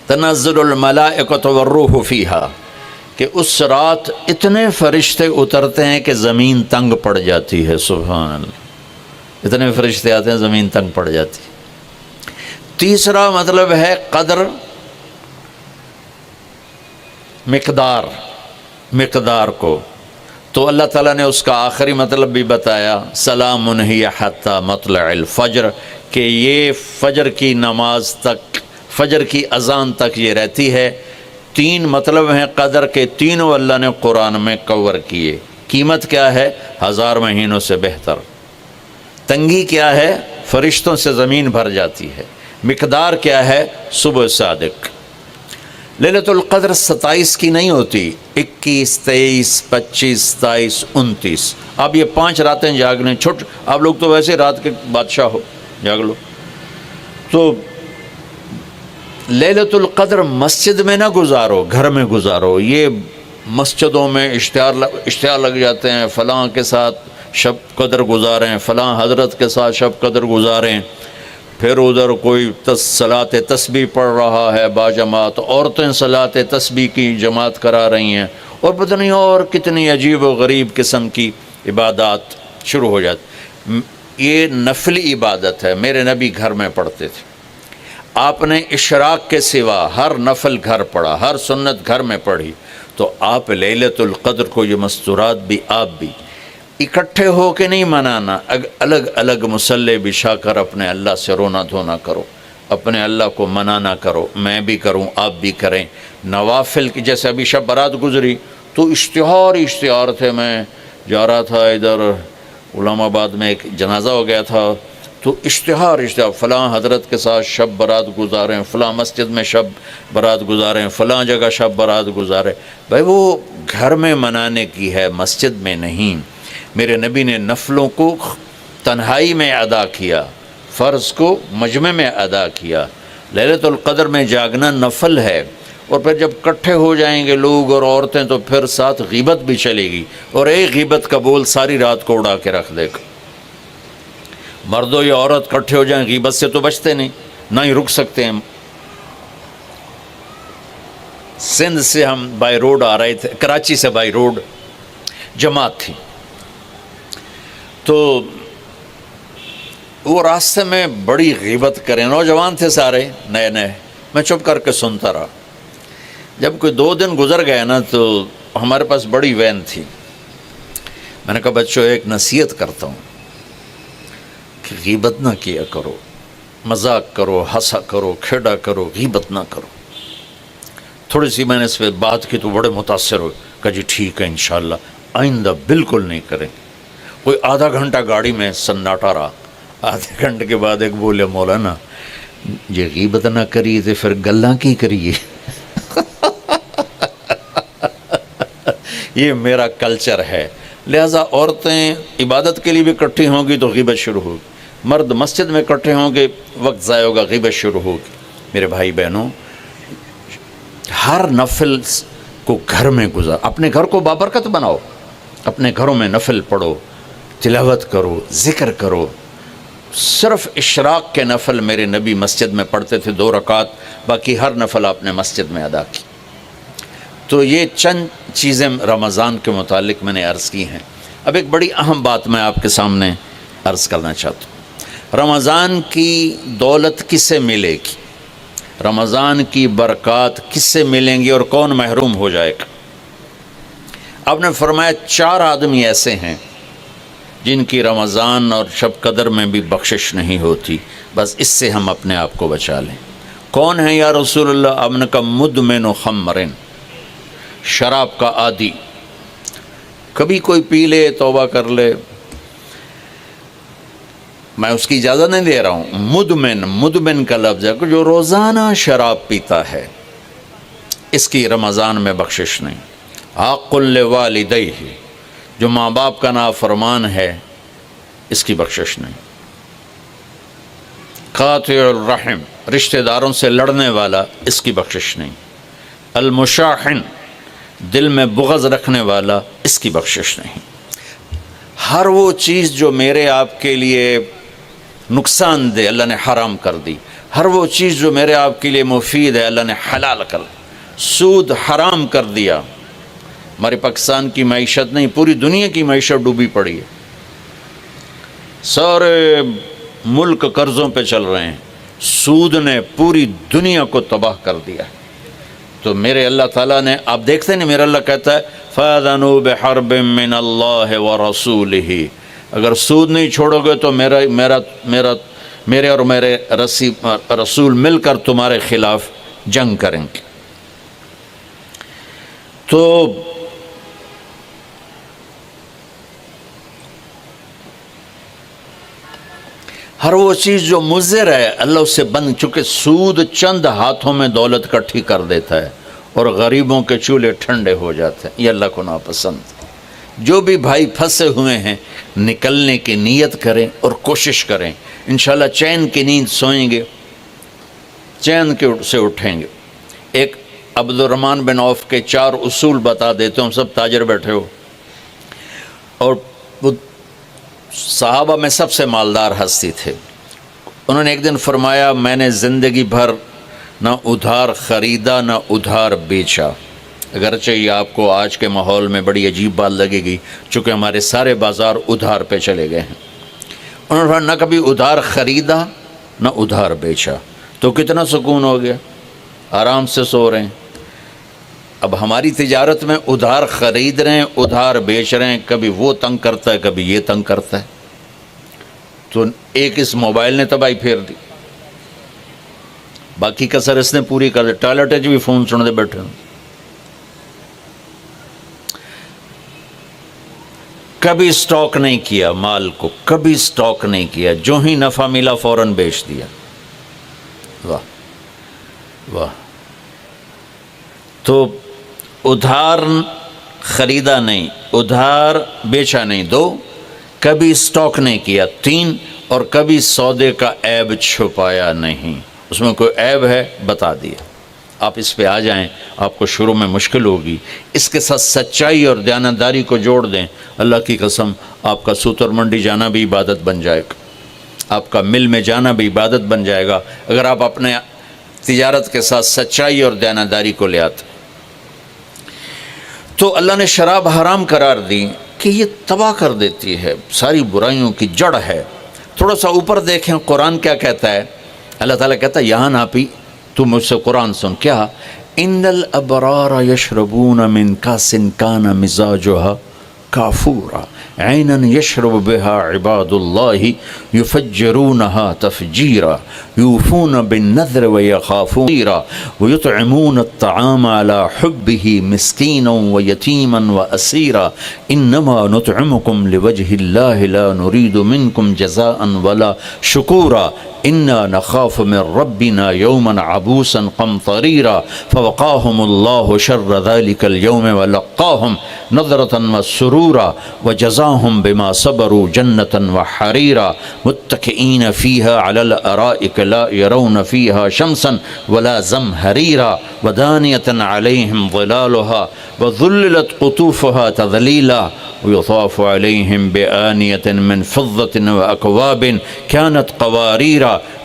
تنزل الملائکۃ والروح فیہا، کہ اس رات اتنے فرشتے اترتے ہیں کہ زمین تنگ پڑ جاتی ہے۔ سبحان اللہ، اتنے فرشتے آتے ہیں زمین تنگ پڑ جاتی ہے۔ تیسرا مطلب ہے قدر، مقدار کو، تو اللہ تعالیٰ نے اس کا آخری مطلب بھی بتایا، سلام ہی حتی مطلع الفجر، کہ یہ فجر کی نماز تک، فجر کی اذان تک یہ رہتی ہے۔ 3 مطلب ہیں قدر کے، تینوں اللہ نے قرآن میں کور کیے۔ قیمت کیا ہے؟ 1000 مہینوں سے بہتر۔ تنگی کیا ہے؟ فرشتوں سے زمین بھر جاتی ہے۔ مقدار کیا ہے؟ صبح صادق۔ لیلۃ القدر 27 کی نہیں ہوتی، 21، 23، 25، 27، 29۔ اب یہ 5 راتیں جاگنے چھٹ، آپ لوگ تو ویسے رات کے بادشاہ ہو، جاگ لو۔ تو لیلۃ القدر مسجد میں نہ گزارو، گھر میں گزارو۔ یہ مسجدوں میں اشتہار لگ جاتے ہیں، فلاں کے ساتھ شب قدر گزاریں، فلاں حضرت کے ساتھ شب قدر گزاریں، پھر ادھر کوئی صلاۃ تسبیح پڑھ رہا ہے باجماعت، عورتیں صلاۃ تسبیح کی جماعت کرا رہی ہیں، اور پتہ نہیں اور کتنی عجیب و غریب قسم کی عبادات شروع ہو جاتی۔ یہ نفلی عبادت ہے، میرے نبی گھر میں پڑھتے تھے۔ آپ نے اشراق کے سوا ہر نفل گھر پڑھا، ہر سنت گھر میں پڑھی، تو آپ لیلۃ القدر کو یہ مستورات بھی آپ بھی اکٹھے ہو کے نہیں منانا، الگ الگ مصلی بچھا کر اپنے اللہ سے رونا دھونا کرو، اپنے اللہ کو منانا کرو، میں بھی کروں، آپ بھی کریں۔ نوافل کی جیسے ابھی شب برات گزری تو اشتہار تھے، میں جا رہا تھا ادھر علام آباد میں ایک جنازہ ہو گیا تھا، تو اشتہار فلاں حضرت کے ساتھ شب برات گزاریں، فلاں مسجد میں شب برات گزاریں، فلاں جگہ شب برات گزاریں۔ بھائی وہ گھر میں منانے کی ہے، مسجد میں نہیں۔ میرے نبی نے نفلوں کو تنہائی میں ادا کیا، فرض کو مجمع میں ادا کیا۔ لیلۃ القدر میں جاگنا نفل ہے، اور پھر جب کٹھے ہو جائیں گے لوگ اور عورتیں تو پھر ساتھ غیبت بھی چلے گی، اور ایک غیبت کا بول ساری رات کو اڑا کے رکھ دے گا۔ مردوں یا عورت کٹھے ہو جائیں غیبت سے تو بچتے نہیں، نہ ہی رک سکتے ہیں۔ سندھ سے ہم بائی روڈ آ رہے تھے، کراچی سے بائی روڈ جماعت تھی، تو وہ راستے میں بڑی غیبت کریں، نوجوان تھے سارے نئے نئے، میں چپ کر کے سنتا رہا۔ جب کوئی 2 دن گزر گئے نا تو ہمارے پاس بڑی وین تھی، میں نے کہا بچوں ایک نصیحت کرتا ہوں کہ غیبت نہ کیا کرو، مذاق کرو، ہنسا کرو، کھیڑا کرو، غیبت نہ کرو۔ تھوڑی سی میں نے اس پہ بات کی تو بڑے متاثر ہوئے، کہا جی ٹھیک ہے انشاءاللہ آئندہ بالکل نہیں کریں۔ کوئی آدھا گھنٹہ گاڑی میں سناٹا رہا، آدھے گھنٹے کے بعد ایک بولے مولانا یہ غیبت نہ کریے تو پھر گلاں کی کریے۔ یہ میرا کلچر ہے، لہٰذا عورتیں عبادت کے لیے بھی اکٹھی ہوں گی تو غیبت شروع ہوگی، مرد مسجد میں اکٹھے ہوں گے وقت ضائع ہوگا، غیبت شروع ہوگی۔ میرے بھائی بہنوں، ہر نفل کو گھر میں گزار، اپنے گھر کو بابرکت بناؤ، اپنے گھروں میں نفل پڑھو، تلاوت کرو، ذکر کرو۔ صرف اشراق کے نفل میرے نبی مسجد میں پڑھتے تھے 2 رکعت، باقی ہر نفل آپ نے مسجد میں ادا کی۔ تو یہ چند چیزیں رمضان کے متعلق میں نے عرض کی ہیں۔ اب ایک بڑی اہم بات میں آپ کے سامنے عرض کرنا چاہتا ہوں، رمضان کی دولت کس سے ملے گی، رمضان کی برکات کس سے ملیں گی، اور کون محروم ہو جائے گا؟ آپ نے فرمایا 4 آدمی ایسے ہیں جن کی رمضان اور شب قدر میں بھی بخشش نہیں ہوتی، بس اس سے ہم اپنے آپ کو بچا لیں۔ کون ہے یا رسول اللہ؟ آپ نے کہا مدمن خمرن، شراب کا عادی، کبھی کوئی پی لے توبہ کر لے، میں اس کی اجازت نہیں دے رہا ہوں۔ مدمن کا لفظ ہے کہ جو روزانہ شراب پیتا ہے، اس کی رمضان میں بخشش نہیں۔ عاق لوالدیہ، جو ماں باپ کا نافرمان ہے، اس کی بخشش نہیں۔ قاطع الرحم، رشتہ داروں سے لڑنے والا، اس کی بخشش نہیں۔ المشاحن، دل میں بغض رکھنے والا، اس کی بخشش نہیں۔ ہر وہ چیز جو میرے آپ کے لیے نقصان دہ اللہ نے حرام کر دی، ہر وہ چیز جو میرے آپ کے لیے مفید ہے اللہ نے حلال کر، سود حرام کر دیا۔ ہمارے پاکستان کی معیشت نہیں، پوری دنیا کی معیشت ڈوبی پڑی ہے، سارے ملک قرضوں پہ چل رہے ہیں، سود نے پوری دنیا کو تباہ کر دیا۔ تو میرے اللہ تعالیٰ نے، آپ دیکھتے ہیں میرا اللہ کہتا ہے فَأَذَنُوا بِحَرْبٍ مِّنَ اللَّهِ وَرَسُولِهِ، اگر سود نہیں چھوڑو گے تو میرے اور میرے رسول مل کر تمہارے خلاف جنگ کریں گے۔ تو ہر وہ چیز جو مضر ہے اللہ اس سے بند، چونکہ سود چند ہاتھوں میں دولت اکٹھی کر دیتا ہے اور غریبوں کے چولہے ٹھنڈے ہو جاتے ہیں، یہ اللہ کو ناپسند۔ جو بھی بھائی پھنسے ہوئے ہیں نکلنے کی نیت کریں اور کوشش کریں، انشاءاللہ چین کی نیند سوئیں گے، چین کے سے اٹھیں گے۔ ایک عبد الرحمن بن عوف کے 4 اصول بتا دیتے ہوں، سب تاجر بیٹھے ہو، اور وہ صحابہ میں سب سے مالدار ہستی تھے۔ انہوں نے ایک دن فرمایا میں نے زندگی بھر نہ ادھار خریدا نہ ادھار بیچا، اگرچہ یہ آپ کو آج کے ماحول میں بڑی عجیب بات لگے گی چونکہ ہمارے سارے بازار ادھار پہ چلے گئے ہیں۔ انہوں نے فرمایا نہ کبھی ادھار خریدا نہ ادھار بیچا، تو کتنا سکون ہو گیا، آرام سے سو رہے ہیں۔ اب ہماری تجارت میں ادھار خرید رہے ہیں ادھار بیچ رہے ہیں، کبھی وہ تنگ کرتا ہے کبھی یہ تنگ کرتا ہے، تو ایک اس موبائل نے تباہی پھیر دی، باقی کسر اس نے پوری کر دی، ٹوائلٹ بھی فون سن دے بیٹھے ہوں۔ کبھی سٹاک نہیں کیا مال کو، کبھی سٹاک نہیں کیا، جو ہی نفع ملا فوراً بیچ دیا۔ واہ واہ۔ تو ادھار خریدا نہیں، ادھار بیچا نہیں، 2، کبھی سٹاک نہیں کیا، 3، اور کبھی سودے کا عیب چھپایا نہیں، اس میں کوئی عیب ہے بتا دیا۔ آپ اس پہ آ جائیں، آپ کو شروع میں مشکل ہوگی، اس کے ساتھ سچائی اور دیانتداری کو جوڑ دیں، اللہ کی قسم آپ کا سوتر منڈی جانا بھی عبادت بن جائے گا، آپ کا مل میں جانا بھی عبادت بن جائے گا، اگر آپ اپنے تجارت کے ساتھ سچائی اور دیانتداری کو لے آتے۔ تو اللہ نے شراب حرام قرار دی کہ یہ تباہ کر دیتی ہے، ساری برائیوں کی جڑ ہے۔ تھوڑا سا اوپر دیکھیں قرآن کیا کہتا ہے، اللہ تعالیٰ کہتا ہے یہاں نہ پی، تو مجھ سے قرآن سن، کیا ان الابرار یشربون من کاس کان مزاجها کافورا عینا یشرب بها عباد اللہ یفجرونها تفجیرا یوفون بالنذر ویخافون ویطعمون الطعام على حبه مسکینا ویتیما واسیرا انما نطعمکم لوجه اللہ لا نرید منکم جزاء ولا شکورا انا نخاف من ربنا یوما عبوسا قمطریرا فوقاهم اللہ شر ذلك اليوم ولقاهم نظرة وسرورا وجزاهم بما صبروا جنة وحريرا متكئين فيها على الأرائك لا يرون فيها شمسا ولا زمهريرا ودانية عليهم ظلالها وذللت قطوفها تذليلا ويطاف عليهم بآنية من فضة وأكواب كانت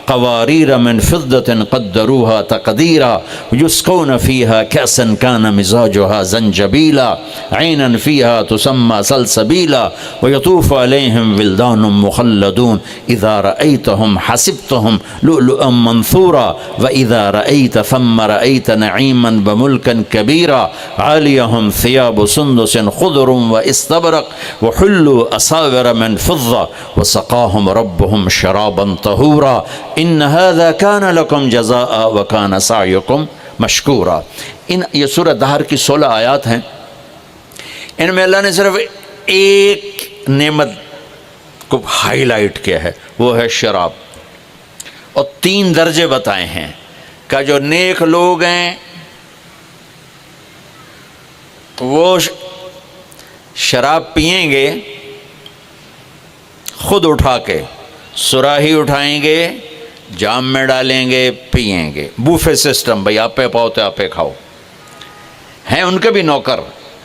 قوارير من فضة قدروها تقديرا يسقون فيها كأسا كان مزاجها زنجبيلا عينا فيها تسمى سلسبيلا ويطوف عليهم ولدان مخلدون إذا رأيتهم حسبتهم لؤلؤا منثورا وإذا رأيت ثم رأيت نعيما وملكا كبيرا عاليهم ثياب سندس خضر واستبرق وحلوا أساور من فضة وسقاهم ربهم شرابا طهورا ان هذا كان لكم جزاء وكان سعيكم مشكورا۔ یہ سورہ دہر کی 16 آیات ہیں، ان میں اللہ نے صرف ایک نعمت کو ہائی لائٹ کیا ہے، وہ ہے شراب، اور 3 درجے بتائے ہیں کہ جو نیک لوگ ہیں وہ شراب پئیں گے خود اٹھا کے، سراہی اٹھائیں گے جام میں ڈالیں گے پئیں گے، بوفے سسٹم، بھئی آپ پہ پاؤ تو آپ پہ کھاؤ، ہیں ان کے بھی نوکر،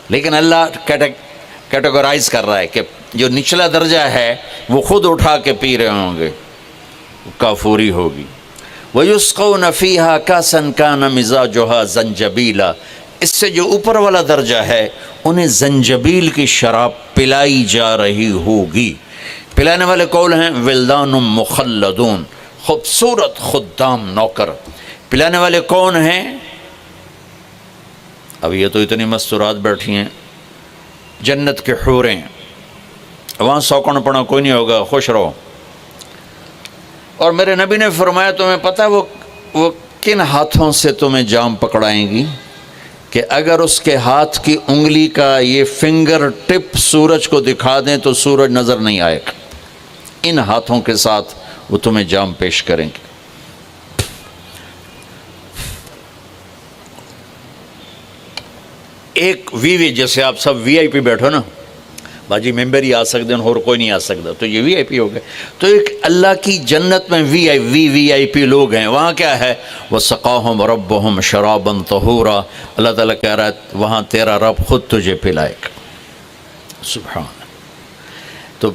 لیکن اللہ کیٹیگرائز کر رہا ہے کہ جو نچلا درجہ ہے وہ خود اٹھا کے پی رہے ہوں گے، کافوری ہوگی۔ وَيُسْقَوْنَ فِيهَا كَأْسًا كَانَ مِزَاجُهَا زَنْجَبِيلًا، اس سے جو اوپر والا درجہ ہے انہیں زنجبیل کی شراب پلائی جا رہی ہوگی۔ پلانے والے کون ہیں؟ ولدان مخلدون، خوبصورت خدام نوکر۔ پلانے والے کون ہیں؟ اب یہ تو اتنی مستورات بیٹھی ہیں، جنت کے حوریں، وہاں سوکن پڑا کوئی نہیں ہوگا، خوش رہو۔ اور میرے نبی نے فرمایا تمہیں پتہ وہ کن ہاتھوں سے تمہیں جام پکڑائیں گی کہ اگر اس کے ہاتھ کی انگلی کا یہ فنگر ٹپ سورج کو دکھا دیں تو سورج نظر نہیں آئے گا، ان ہاتھوں کے ساتھ وہ تمہیں جام پیش کریں گے۔ ایک وی جیسے آپ سب وی آئی پی بیٹھو نا، باجی ممبر ہی آ سکتے ہیں اور کوئی نہیں آ سکتا، تو یہ وی آئی پی ہو گئے۔ تو ایک اللہ کی جنت میں وی آئی پی لوگ ہیں، وہاں کیا ہے؟ وَسَقَاهُمْ رَبُّهُمْ شَرَابًا طَهُورًا، اللہ تعالیٰ کہہ رہا ہے وہاں تیرا رب خود تجھے پلائے گا۔ سبحان اللہ۔ تو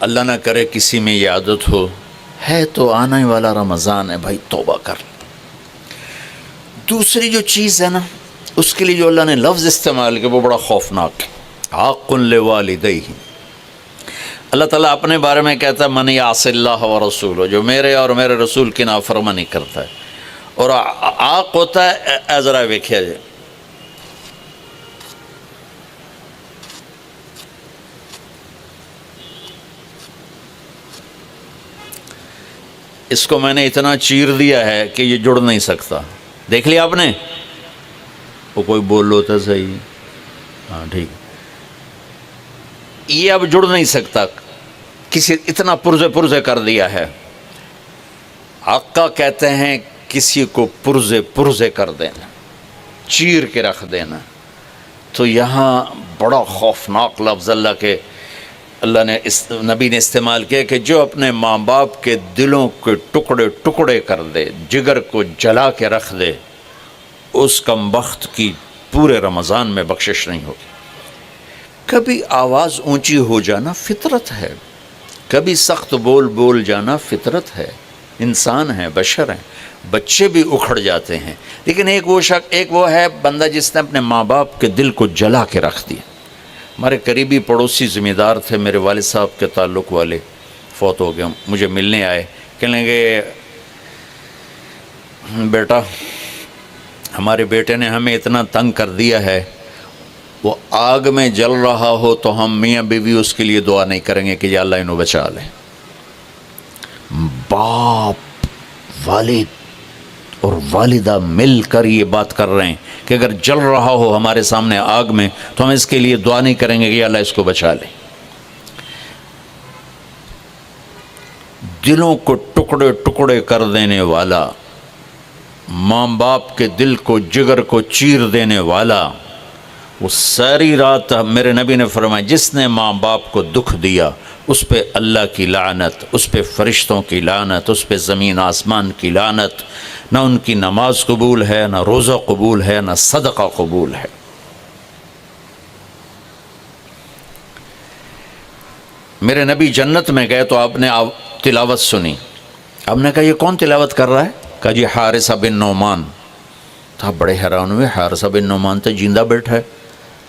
اللہ نہ کرے کسی میں یہ عادت ہو، ہے تو آنے والا رمضان ہے بھائی، توبہ کر۔ دوسری جو چیز ہے نا، اس کے لیے جو اللہ نے لفظ استعمال کیا وہ بڑا خوفناک ہے، حق لوالدیہ۔ اللہ تعالیٰ اپنے بارے میں کہتا ہے من یعص اللہ ورسولہ، جو میرے اور میرے رسول کی نافرمانی کرتا ہے، اور عاق ہوتا ہے اے ذرا ویکھیا جائے، اس کو میں نے اتنا چیر دیا ہے کہ یہ جڑ نہیں سکتا، دیکھ لیا آپ نے؟ وہ کوئی بول لو تو صحیح، ہاں ٹھیک، یہ اب جڑ نہیں سکتا، کسی اتنا پرزے کر دیا ہے۔ آقا کہتے ہیں کسی کو پرزے کر دینا، چیر کے رکھ دینا۔ تو یہاں بڑا خوفناک لفظ اللہ نے نبی نے استعمال کیا کہ جو اپنے ماں باپ کے دلوں کے ٹکڑے کر دے، جگر کو جلا کے رکھ دے، اس کم بخت کی پورے رمضان میں بخشش نہیں ہوگی۔ کبھی آواز اونچی ہو جانا فطرت ہے، کبھی سخت بول جانا فطرت ہے، انسان ہیں، بشر ہیں، بچے بھی اکھڑ جاتے ہیں، لیکن ایک وہ ہے بندہ جس نے اپنے ماں باپ کے دل کو جلا کے رکھ دیا۔ ہمارے قریبی پڑوسی ذمہ دار تھے، میرے والد صاحب کے تعلق والے، فوت ہو گئے، مجھے ملنے آئے، کہنے لگے بیٹا ہمارے بیٹے نے ہمیں اتنا تنگ کر دیا ہے، وہ آگ میں جل رہا ہو تو ہم میاں بیوی اس کے لیے دعا نہیں کریں گے کہ یا اللہ انہوں بچا لے۔ باپ، والد اور والدہ مل کر یہ بات کر رہے ہیں کہ اگر جل رہا ہو ہمارے سامنے آگ میں تو ہم اس کے لیے دعا نہیں کریں گے کہ یا اللہ اس کو بچا لے۔ دلوں کو ٹکڑے کر دینے والا، ماں باپ کے دل کو، جگر کو چیر دینے والا، وہ ساری رات میرے نبی نے فرمایا جس نے ماں باپ کو دکھ دیا اس پہ اللہ کی لعنت، اس پہ فرشتوں کی لعنت، اس پہ زمین آسمان کی لعنت، نہ ان کی نماز قبول ہے، نہ روزہ قبول ہے، نہ صدقہ قبول ہے۔ میرے نبی جنت میں گئے تو آپ نے تلاوت سنی، آپ نے کہا یہ کون تلاوت کر رہا ہے؟ کہا جی حارثہ بن نعمان۔ تو آپ بڑے حیران ہوئے، حارثہ بن نعمان تو جیندہ بیٹھا ہے،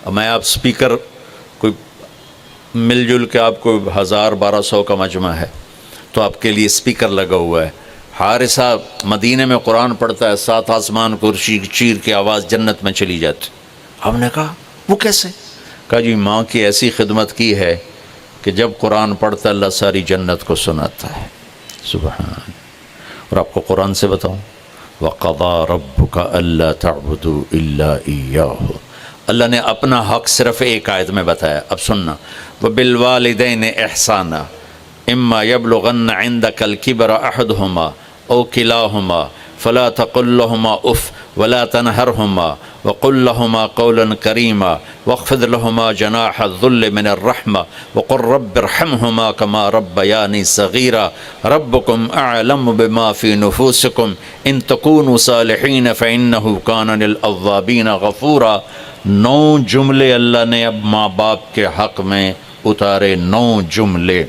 اب میں آپ سپیکر کوئی مل جل کے آپ کو 1000-1200 کا مجمع ہے تو آپ کے لیے سپیکر لگا ہوا ہے، حارثہ مدینے میں قرآن پڑھتا ہے، 7 آسمان کو چیر کے آواز جنت میں چلی جاتی۔ ہم نے کہا وہ کیسے؟ کہا جی ماں کی ایسی خدمت کی ہے کہ جب قرآن پڑھتا اللہ ساری جنت کو سناتا ہے۔ سبحان۔ اور آپ کو قرآن سے بتاؤں، وَقَضَىٰ رَبُّكَ أَلَّا تَعْبُدُوا إِلَّا إِيَّاهُ، اللہ نے اپنا حق صرف ایک آیت میں بتایا، اب سننا، وَبِالْوَالِدَيْنِ إِحْسَانًا إِمَّا يَبْلُغَنَّ عِنْدَكَ الْكِبَرَ أَحَدُهُمَا أَوْ كِلَاهُمَا فَلَا تَقُل لَّهُمَا أُفٍّ وَلَا تَنْهَرْهُمَا وَقُل لَّهُمَا قَوْلًا كَرِيمًا وَاخْفِضْ لَهُمَا جَنَاحَ الذُّلِّ مِنَ الرَّحْمَةِ وَقُل رَّبِّ ارْحَمْهُمَا كَمَا رَبَّيَانِي صَغِيرًا رَبُّكُمْ أَعْلَمُ بِمَا فِي نُفُوسِكُمْ إِن تَكُونُوا صَالِحِينَ فَإِنَّهُ كَانَ لِلْأَوَّابِينَ غَفُورًا۔ 9 جملے اللہ نے اب ماں باپ کے حق میں اتارے، 9 جملے۔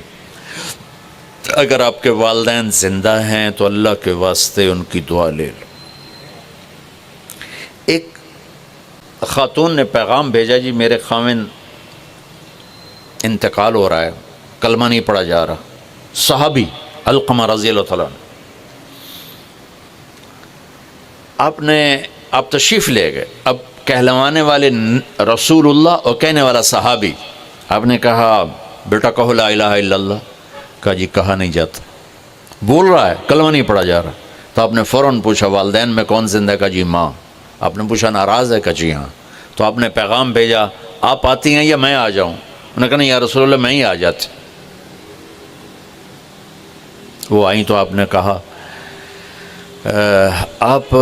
اگر آپ کے والدین زندہ ہیں تو اللہ کے واسطے ان کی دعا لے لو۔ ایک خاتون نے پیغام بھیجا، جی میرے خاوند انتقال ہو رہا ہے، کلمہ نہیں پڑھا جا رہا، صحابی علقمہ رضی اللہ تعالیٰ آپ تشریف لے گئے، اب کہلوانے والے رسول اللہ اور کہنے والا صحابی، آپ نے کہا بیٹا کہو لا الہ الا اللہ، کہا جی کہا نہیں جاتا، بول رہا ہے کلمہ نہیں پڑھا جا رہا. تو آپ نے فوراً پوچھا والدین میں کون زندہ؟ کا جی ماں. آپ نے پوچھا ناراض ہے؟ کا جی ہاں. تو آپ نے پیغام بھیجا آپ آتی ہیں یا میں آ جاؤں؟ انہوں نے کہا نہیں یا رسول اللہ میں ہی آ جاتی. وہ آئیں تو آپ نے کہا آپ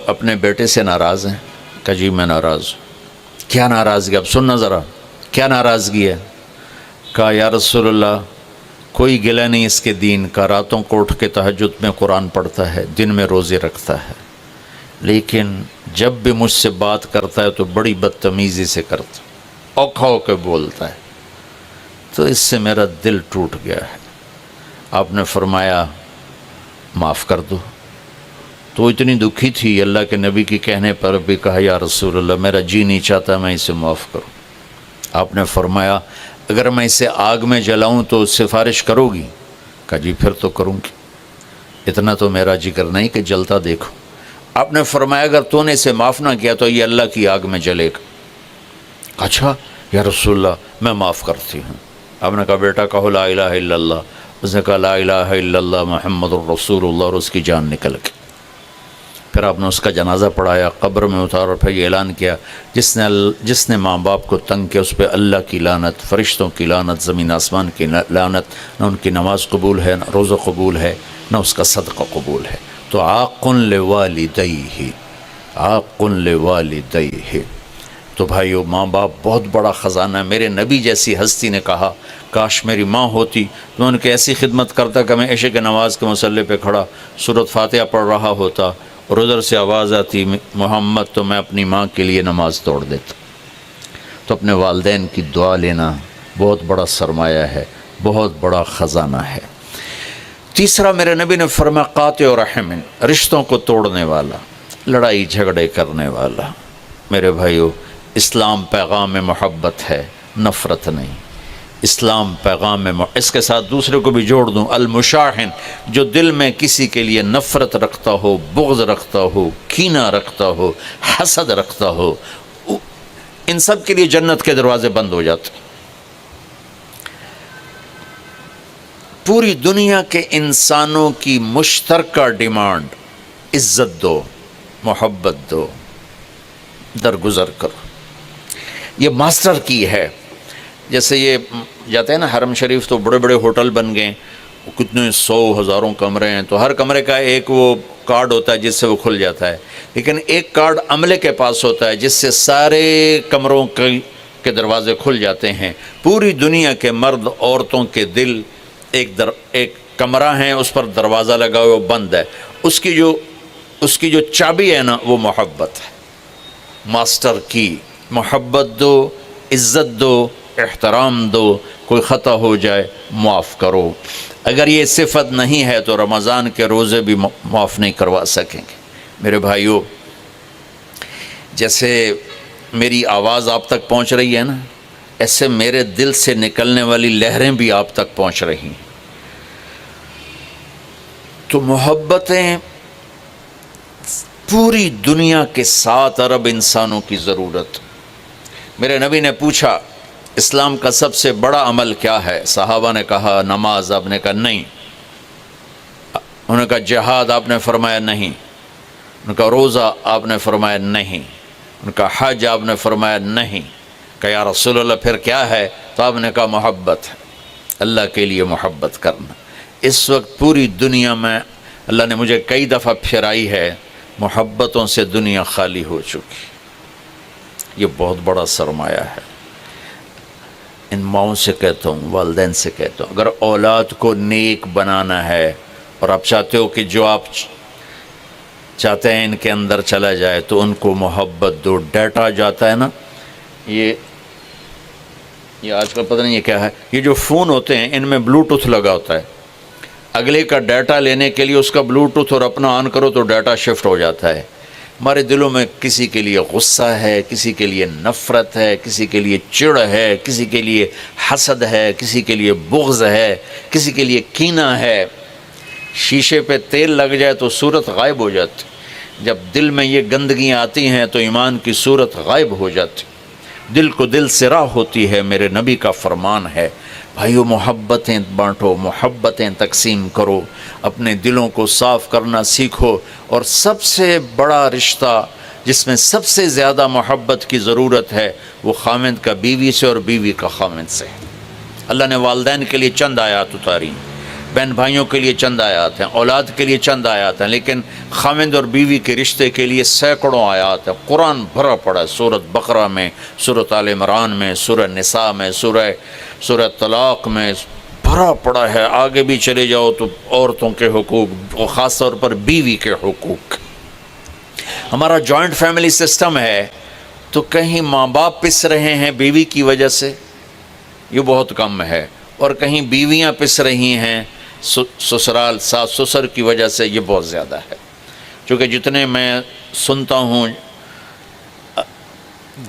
اپنے بیٹے سے ناراض ہیں؟ کہ جی میں ناراض ہوں. کیا ناراضگی؟ اب سننا ذرا کیا ناراضگی ہے. کہا یا رسول اللہ کوئی گلہ نہیں اس کے دین کا، راتوں کو اٹھ کے تہجد میں قرآن پڑھتا ہے، دن میں روزے رکھتا ہے، لیکن جب بھی مجھ سے بات کرتا ہے تو بڑی بدتمیزی سے کرتا ہے، اوکھا ہو کے بولتا ہے، تو اس سے میرا دل ٹوٹ گیا ہے. آپ نے فرمایا معاف کر دو. تو اتنی دکھی تھی اللہ کے نبی کی کہنے پر بھی کہا یا رسول اللہ میرا جی نہیں چاہتا میں اسے معاف کروں. آپ نے فرمایا اگر میں اسے آگ میں جلاؤں تو سفارش کرو گی؟ کہا جی پھر تو کروں گی، اتنا تو میرا جگر نہیں کہ جلتا دیکھو. آپ نے فرمایا اگر تو نے اسے معاف نہ کیا تو یہ اللہ کی آگ میں جلے گا. اچھا یا رسول اللہ میں معاف کرتی ہوں. آپ نے کہا بیٹا کہو لا الہ الا اللہ. اس نے کہا لا الہ الا اللہ محمد الرسول اللہ، اور اس کی جان نکل گئی. پھر آپ نے اس کا جنازہ پڑھایا، قبر میں اتارا، اور پھر یہ اعلان کیا جس نے ماں باپ کو تنگ کیا اس پہ اللہ کی لعنت، فرشتوں کی لعنت، زمین آسمان کی لعنت. نہ ان کی نماز قبول ہے، نہ روزہ قبول ہے، نہ اس کا صدقہ قبول ہے. تو عاق لوالدیہ، عاق لوالدیہ. تو بھائیو ماں باپ بہت بڑا خزانہ ہے. میرے نبی جیسی ہستی نے کہا کاش میری ماں ہوتی تو ان کی ایسی خدمت کرتا کہ میں عشاء کی نماز کے مصلی پہ کھڑا سورۃ فاتحہ پڑھ رہا ہوتا اور ادھر سے آواز آتی محمد، تو میں اپنی ماں کے لیے نماز توڑ دیتا. تو اپنے والدین کی دعا لینا بہت بڑا سرمایہ ہے، بہت بڑا خزانہ ہے. تیسرا میرے نبی نے فرمایا قاطع رحم، رشتوں کو توڑنے والا، لڑائی جھگڑے کرنے والا. میرے بھائیو اسلام پیغام محبت ہے، نفرت نہیں. اسلام پیغام اس کے ساتھ دوسرے کو بھی جوڑ دوں، المشاحن، جو دل میں کسی کے لیے نفرت رکھتا ہو، بغض رکھتا ہو، کینہ رکھتا ہو، حسد رکھتا ہو، ان سب کے لیے جنت کے دروازے بند ہو جاتے. پوری دنیا کے انسانوں کی مشترکہ ڈیمانڈ عزت دو، محبت دو، درگزر کرو. یہ ماسٹر کی ہے. جیسے یہ جاتے ہیں نا حرم شریف تو بڑے بڑے ہوٹل بن گئے، کتنے 100 ہزاروں کمرے ہیں، تو ہر کمرے کا ایک وہ کارڈ ہوتا ہے جس سے وہ کھل جاتا ہے، لیکن ایک کارڈ عملے کے پاس ہوتا ہے جس سے سارے کمروں کے دروازے کھل جاتے ہیں. پوری دنیا کے مرد عورتوں کے دل ایک کمرہ ہیں، اس پر دروازہ لگا ہوا بند ہے، اس کی جو چابی ہے نا وہ محبت ہے. ماسٹر کی محبت دو، عزت دو، احترام دو، کوئی خطا ہو جائے معاف کرو. اگر یہ صفت نہیں ہے تو رمضان کے روزے بھی معاف نہیں کروا سکیں گے. میرے بھائیو جیسے میری آواز آپ تک پہنچ رہی ہے نا، ایسے میرے دل سے نکلنے والی لہریں بھی آپ تک پہنچ رہی ہیں. تو محبتیں پوری دنیا کے 7 ارب انسانوں کی ضرورت. میرے نبی نے پوچھا اسلام کا سب سے بڑا عمل کیا ہے؟ صحابہ نے کہا نماز. آپ نے کہا نہیں. انہوں نے کہا جہاد. آپ نے فرمایا نہیں. انہوں نے کہا روزہ. آپ نے فرمایا نہیں. انہوں نے کہا حج. آپ نے فرمایا نہیں. کہ یا رسول اللہ پھر کیا ہے؟ تو آپ نے کہا محبت ہے، اللہ کے لیے محبت کرنا. اس وقت پوری دنیا میں اللہ نے مجھے کئی دفعہ پھرائی ہے، محبتوں سے دنیا خالی ہو چکی. یہ بہت بڑا سرمایہ ہے. ان ماؤں سے کہتا ہوں، والدین سے کہتا ہوں، اگر اولاد کو نیک بنانا ہے اور آپ چاہتے ہو کہ جو آپ چاہتے ہیں ان کے اندر چلا جائے تو ان کو محبت دو. ڈیٹا جاتا ہے نا، یہ آج کل پتہ نہیں یہ کیا ہے، یہ جو فون ہوتے ہیں ان میں بلوٹوتھ لگا ہوتا ہے. اگلے کا ڈیٹا لینے کے لیے اس کا بلوٹوتھ اور اپنا آن کرو تو ڈیٹا شفٹ ہو جاتا ہے. ہمارے دلوں میں کسی کے لیے غصہ ہے، کسی کے لیے نفرت ہے، کسی کے لیے چڑ ہے، کسی کے لیے حسد ہے، کسی کے لیے بغض ہے، کسی کے لیے کینہ ہے. شیشے پہ تیل لگ جائے تو صورت غائب ہو جاتی. جب دل میں یہ گندگیاں آتی ہیں تو ایمان کی صورت غائب ہو جاتی. دل کو دل سے راہ ہوتی ہے، میرے نبی کا فرمان ہے. بھائیو محبتیں بانٹو، محبتیں تقسیم کرو، اپنے دلوں کو صاف کرنا سیکھو، اور سب سے بڑا رشتہ جس میں سب سے زیادہ محبت کی ضرورت ہے وہ خاوند کا بیوی سے اور بیوی کا خاوند سے۔ اللہ نے والدین کے لیے چند آیات اتاری، بہن بھائیوں کے لیے چند آیات ہیں، اولاد کے لیے چند آیات ہیں، لیکن خاوند اور بیوی کے رشتے کے لیے سینکڑوں آیات ہیں۔ قرآن بھرا پڑا ہے، سورۃ بقرہ میں، سورۃ آل عمران میں، سورہ نساء میں، سورہ طلاق میں بھرا پڑا ہے۔ آگے بھی چلے جاؤ تو عورتوں کے حقوق، اور خاص طور پر بیوی کے حقوق۔ ہمارا جوائنٹ فیملی سسٹم ہے تو کہیں ماں باپ پس رہے ہیں بیوی کی وجہ سے، یہ بہت کم ہے، اور کہیں بیویاں پس رہی ہیں سسرال ساس سسر کی وجہ سے، یہ بہت زیادہ ہے۔ چونکہ جتنے میں سنتا ہوں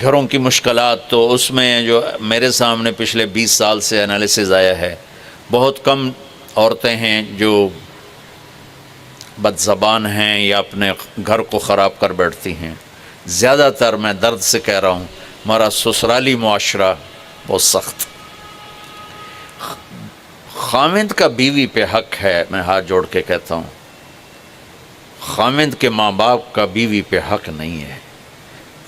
گھروں کی مشکلات، تو اس میں جو میرے سامنے پچھلے 20 سال سے انالیسز آیا ہے، بہت کم عورتیں ہیں جو بد زبان ہیں یا اپنے گھر کو خراب کر بیٹھتی ہیں۔ زیادہ تر میں درد سے کہہ رہا ہوں ہمارا سسرالی معاشرہ بہت سخت۔ خاوند کا بیوی پہ حق ہے، میں ہاتھ جوڑ کے کہتا ہوں، خاوند کے ماں باپ کا بیوی پہ حق نہیں ہے۔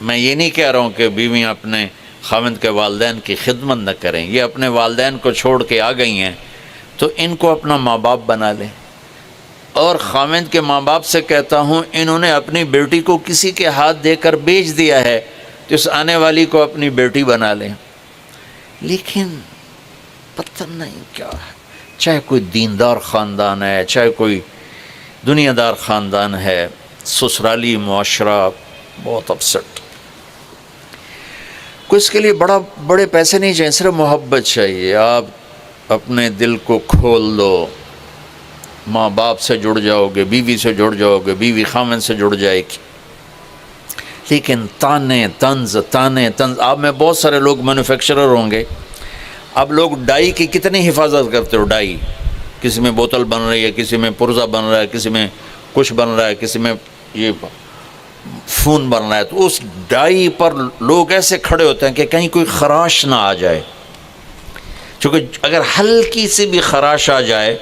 میں یہ نہیں کہہ رہا ہوں کہ بیویاں اپنے خاوند کے والدین کی خدمت نہ کریں، یہ اپنے والدین کو چھوڑ کے آ گئی ہیں تو ان کو اپنا ماں باپ بنا لیں۔ اور خاوند کے ماں باپ سے کہتا ہوں، انہوں نے اپنی بیٹی کو کسی کے ہاتھ دے کر بیچ دیا ہے تو اس آنے والی کو اپنی بیٹی بنا لیں۔ لیکن پتہ نہیں کیا ہے، چاہے کوئی دیندار خاندان ہے، چاہے کوئی دنیا دار خاندان ہے، سسرالی معاشرہ بہت اپسٹ۔ کوئی اس کے لیے بڑے پیسے نہیں چاہیے، صرف محبت چاہیے۔ آپ اپنے دل کو کھول دو، ماں باپ سے جڑ جاؤ گے، بیوی سے جڑ جاؤ گے، بیوی خاوند سے جڑ جائے گی۔ لیکن تانے طنز آپ میں بہت سارے لوگ مینوفیکچرر ہوں گے، اب لوگ ڈائی کی کتنی حفاظت کرتے ہو؟ ڈائی، کسی میں بوتل بن رہی ہے، کسی میں پرزہ بن رہا ہے، کسی میں کچھ بن رہا ہے، کسی میں یہ فون بن رہا ہے، تو اس ڈائی پر لوگ ایسے کھڑے ہوتے ہیں کہ کہیں کوئی خراش نہ آ جائے، چونکہ اگر ہلکی سی بھی خراش آ جائے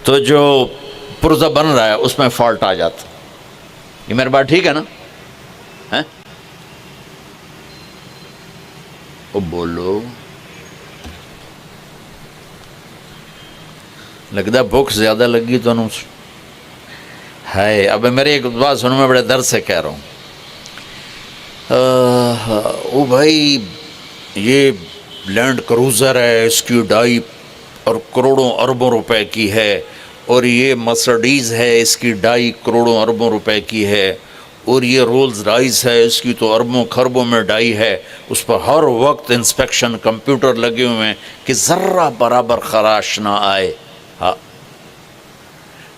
تو جو پرزہ بن رہا ہے اس میں فالٹ آ جاتا۔ یہ میری بات ٹھیک ہے نا؟ او بولو، لگتا بھوک زیادہ لگی تو نو ہے۔ اب میرے ایک بات سنو، میں بڑے درد سے کہہ رہا ہوں، او بھائی یہ لینڈ کروزر ہے، اس کی ڈائی اور کروڑوں اربوں روپے کی ہے، اور یہ مرسڈیز ہے، اس کی ڈائی کروڑوں اربوں روپے کی ہے، اور یہ رولز رائس ہے، اس کی تو اربوں خربوں میں ڈائی ہے، اس پر ہر وقت انسپیکشن کمپیوٹر لگے ہوئے ہیں کہ ذرہ برابر خراش نہ آئے۔ ہاں،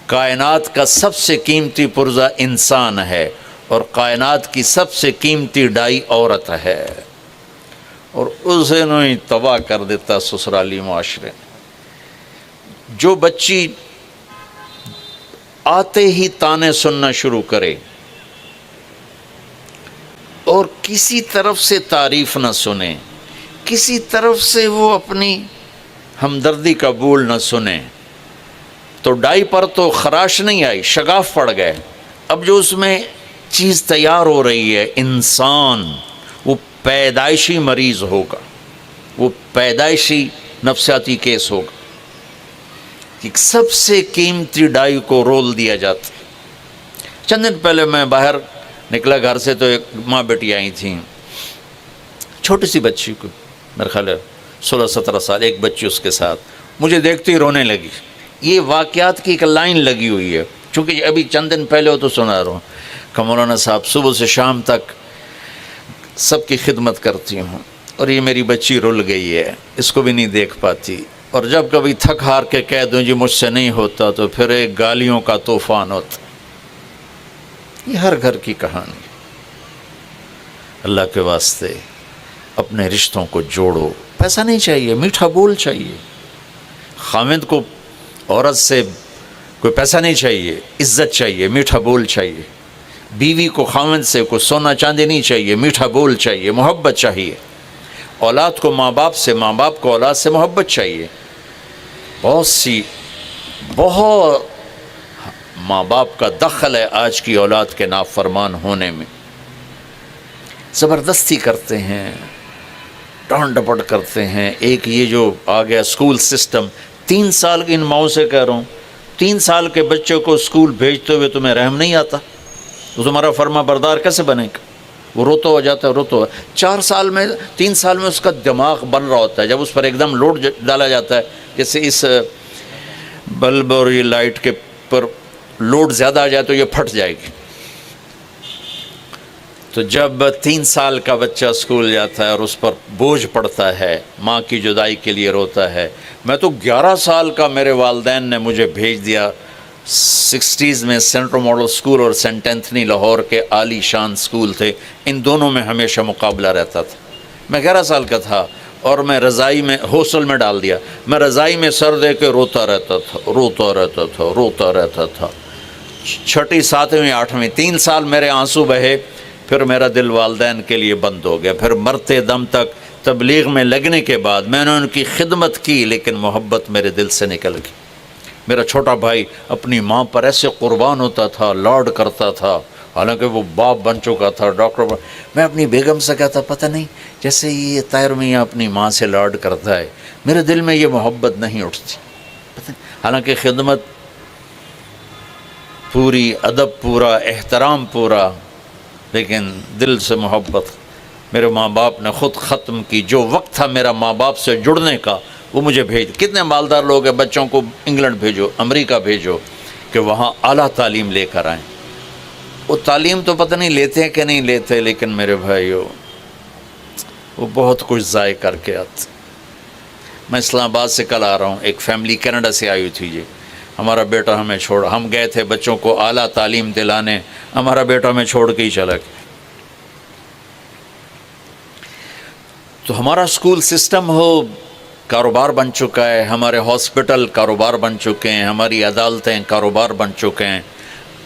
کائنات کا سب سے قیمتی پرزہ انسان ہے، اور کائنات کی سب سے قیمتی ڈائی عورت ہے، اور اسے نو ہی تباہ کر دیتا سسرالی معاشرے۔ جو بچی آتے ہی تانے سننا شروع کرے اور کسی طرف سے تعریف نہ سنے، کسی طرف سے وہ اپنی ہمدردی کا بول نہ سنے، تو ڈائی پر تو خراش نہیں آئی، شگاف پڑ گئے۔ اب جو اس میں چیز تیار ہو رہی ہے، انسان وہ پیدائشی مریض ہوگا، وہ پیدائشی نفسیاتی کیس ہوگا کہ سب سے قیمتی ڈائی کو رول دیا جاتا۔ چند دن پہلے میں باہر نکلا گھر سے، تو ایک ماں بیٹی آئی تھیں، چھوٹی سی بچی کو، میرے خیال ہے 16-17 سال، ایک بچی اس کے ساتھ، مجھے دیکھتے ہی رونے لگی۔ یہ واقعات کی ایک لائن لگی ہوئی ہے، چونکہ ابھی چند دن پہلے ہو تو سنا رہا ہوں کہ مولانا صاحب صبح سے شام تک سب کی خدمت کرتی ہوں، اور یہ میری بچی رل گئی ہے، اس کو بھی نہیں دیکھ پاتی، اور جب کبھی تھک ہار کے کہہ دوں جی مجھ سے نہیں ہوتا، تو پھر ایک گالیوں کا طوفان ہوتا۔ یہ ہر گھر کی کہانی۔ اللہ کے واسطے اپنے رشتوں کو جوڑو، پیسہ نہیں چاہیے، میٹھا بول چاہیے۔ خاوند کو عورت سے کوئی پیسہ نہیں چاہیے، عزت چاہیے، میٹھا بول چاہیے۔ بیوی کو خاوند سے کوئی سونا چاندی نہیں چاہیے، میٹھا بول چاہیے، محبت چاہیے۔ اولاد کو ماں باپ سے، ماں باپ کو اولاد سے محبت چاہیے۔ بہت ماں باپ کا دخل ہے آج کی اولاد کے نافرمان ہونے میں، زبردستی کرتے ہیں، ڈانٹ ڈپٹ کرتے ہیں۔ ایک یہ جو آ گیا اسکول سسٹم، 3 سال کی، ان ماؤں سے کہہ رہا ہوں، 3 سال کے بچے کو اسکول بھیجتے ہوئے تمہیں رحم نہیں آتا؟ تو تمہارا فرما بردار کیسے بنے گا؟ وہ روتا ہو جاتا ہے، روتا ہو 4 سال میں، 3 سال میں اس کا دماغ بن رہا ہوتا ہے۔ جب اس پر ایک دم لوڈ ڈالا جاتا ہے، جیسے اس بلب اور یہ لائٹ کے پر لوڈ زیادہ آ جائے تو یہ پھٹ جائے گی۔ تو جب 3 سال کا بچہ اسکول جاتا ہے اور اس پر بوجھ پڑتا ہے، ماں کی جدائی کے لیے روتا ہے۔ میں تو 11 سال کا، میرے والدین نے مجھے بھیج دیا 60s میں، سینٹرل ماڈل اسکول اور سینٹ اینتھنی لاہور کے عالی شان اسکول تھے، ان دونوں میں ہمیشہ مقابلہ رہتا تھا۔ میں 11 سال کا تھا اور میں رضائی میں، ہاسٹل میں ڈال دیا، میں رضائی میں سر دے کے روتا رہتا تھا، روتا رہتا تھا، روتا رہتا تھا۔ 6ٹھی 7ویں 8ویں 3 سال میرے آنسو بہے، پھر میرا دل والدین کے لیے بند ہو گیا۔ پھر مرتے دم تک تبلیغ میں لگنے کے بعد میں نے ان کی خدمت کی، لیکن محبت میرے دل سے نکل گئی۔ میرا چھوٹا بھائی اپنی ماں پر ایسے قربان ہوتا تھا، لاڈ کرتا تھا، حالانکہ وہ باپ بن چکا تھا، ڈاکٹر۔ میں اپنی بیگم سے کہتا، پتہ نہیں جیسے یہ طاہر میاں اپنی ماں سے لاڈ کرتا ہے، میرے دل میں یہ محبت نہیں اٹھتی، پتہ نہیں۔ حالانکہ خدمت پوری، ادب پورا، احترام پورا، لیکن دل سے محبت میرے ماں باپ نے خود ختم کی۔ جو وقت تھا میرا ماں باپ سے جڑنے کا، وہ مجھے بھیج۔ کتنے مالدار لوگ ہیں، بچوں کو انگلینڈ بھیجو، امریکہ بھیجو کہ وہاں اعلیٰ تعلیم لے کر آئیں۔ وہ تعلیم تو پتہ نہیں لیتے ہیں کہ نہیں لیتے، لیکن میرے بھائیو وہ بہت کچھ ضائع کر کے آتے۔ میں اسلام آباد سے کل آ رہا ہوں، ایک فیملی کینیڈا سے آئی ہوئی تھی جی۔ ہمارا بیٹا ہمیں چھوڑا، ہم گئے تھے بچوں کو اعلیٰ تعلیم دلانے، ہمارا بیٹا ہمیں چھوڑ کے ہی چلا گیا۔ تو ہمارا اسکول سسٹم ہو کاروبار بن چکا ہے، ہمارے ہاسپٹل کاروبار بن چکے ہیں، ہماری عدالتیں کاروبار بن چکے ہیں۔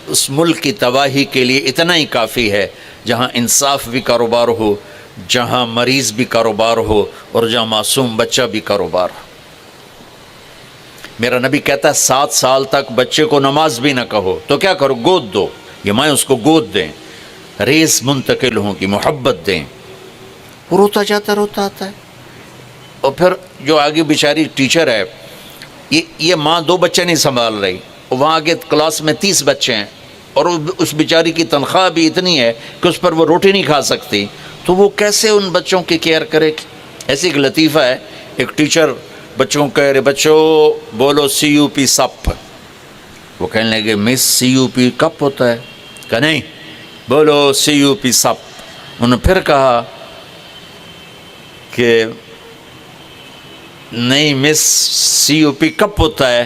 اس ملک کی تباہی کے لیے اتنا ہی کافی ہے، جہاں انصاف بھی کاروبار ہو، جہاں مریض بھی کاروبار ہو، اور جہاں معصوم بچہ بھی کاروبار ہو۔ میرا نبی کہتا ہے 7 سال تک بچے کو نماز بھی نہ کہو تو کیا کرو؟ گود دو، یہ مائیں اس کو گود دیں، ریس منتقل ہوں کی محبت دیں۔ وہ روتا جاتا، روتا آتا ہے۔ اور پھر جو آگے بیچاری ٹیچر ہے، یہ ماں 2 بچے نہیں سنبھال رہی، وہاں آگے کلاس میں 30 بچے ہیں، اور اس بیچاری کی تنخواہ بھی اتنی ہے کہ اس پر وہ روٹی نہیں کھا سکتی، تو وہ کیسے ان بچوں کی کیئر کرے؟ ایسی ایک لطیفہ ہے، ایک ٹیچر بچوں کو کہہ رہے، بچوں بولو CUP سپ۔ وہ کہنے لگے مس CUP کپ ہوتا ہے؟ کہ نہیں، بولو CUP سپ۔ انہوں نے پھر کہا کہ نہیں مس CUP کپ ہوتا ہے۔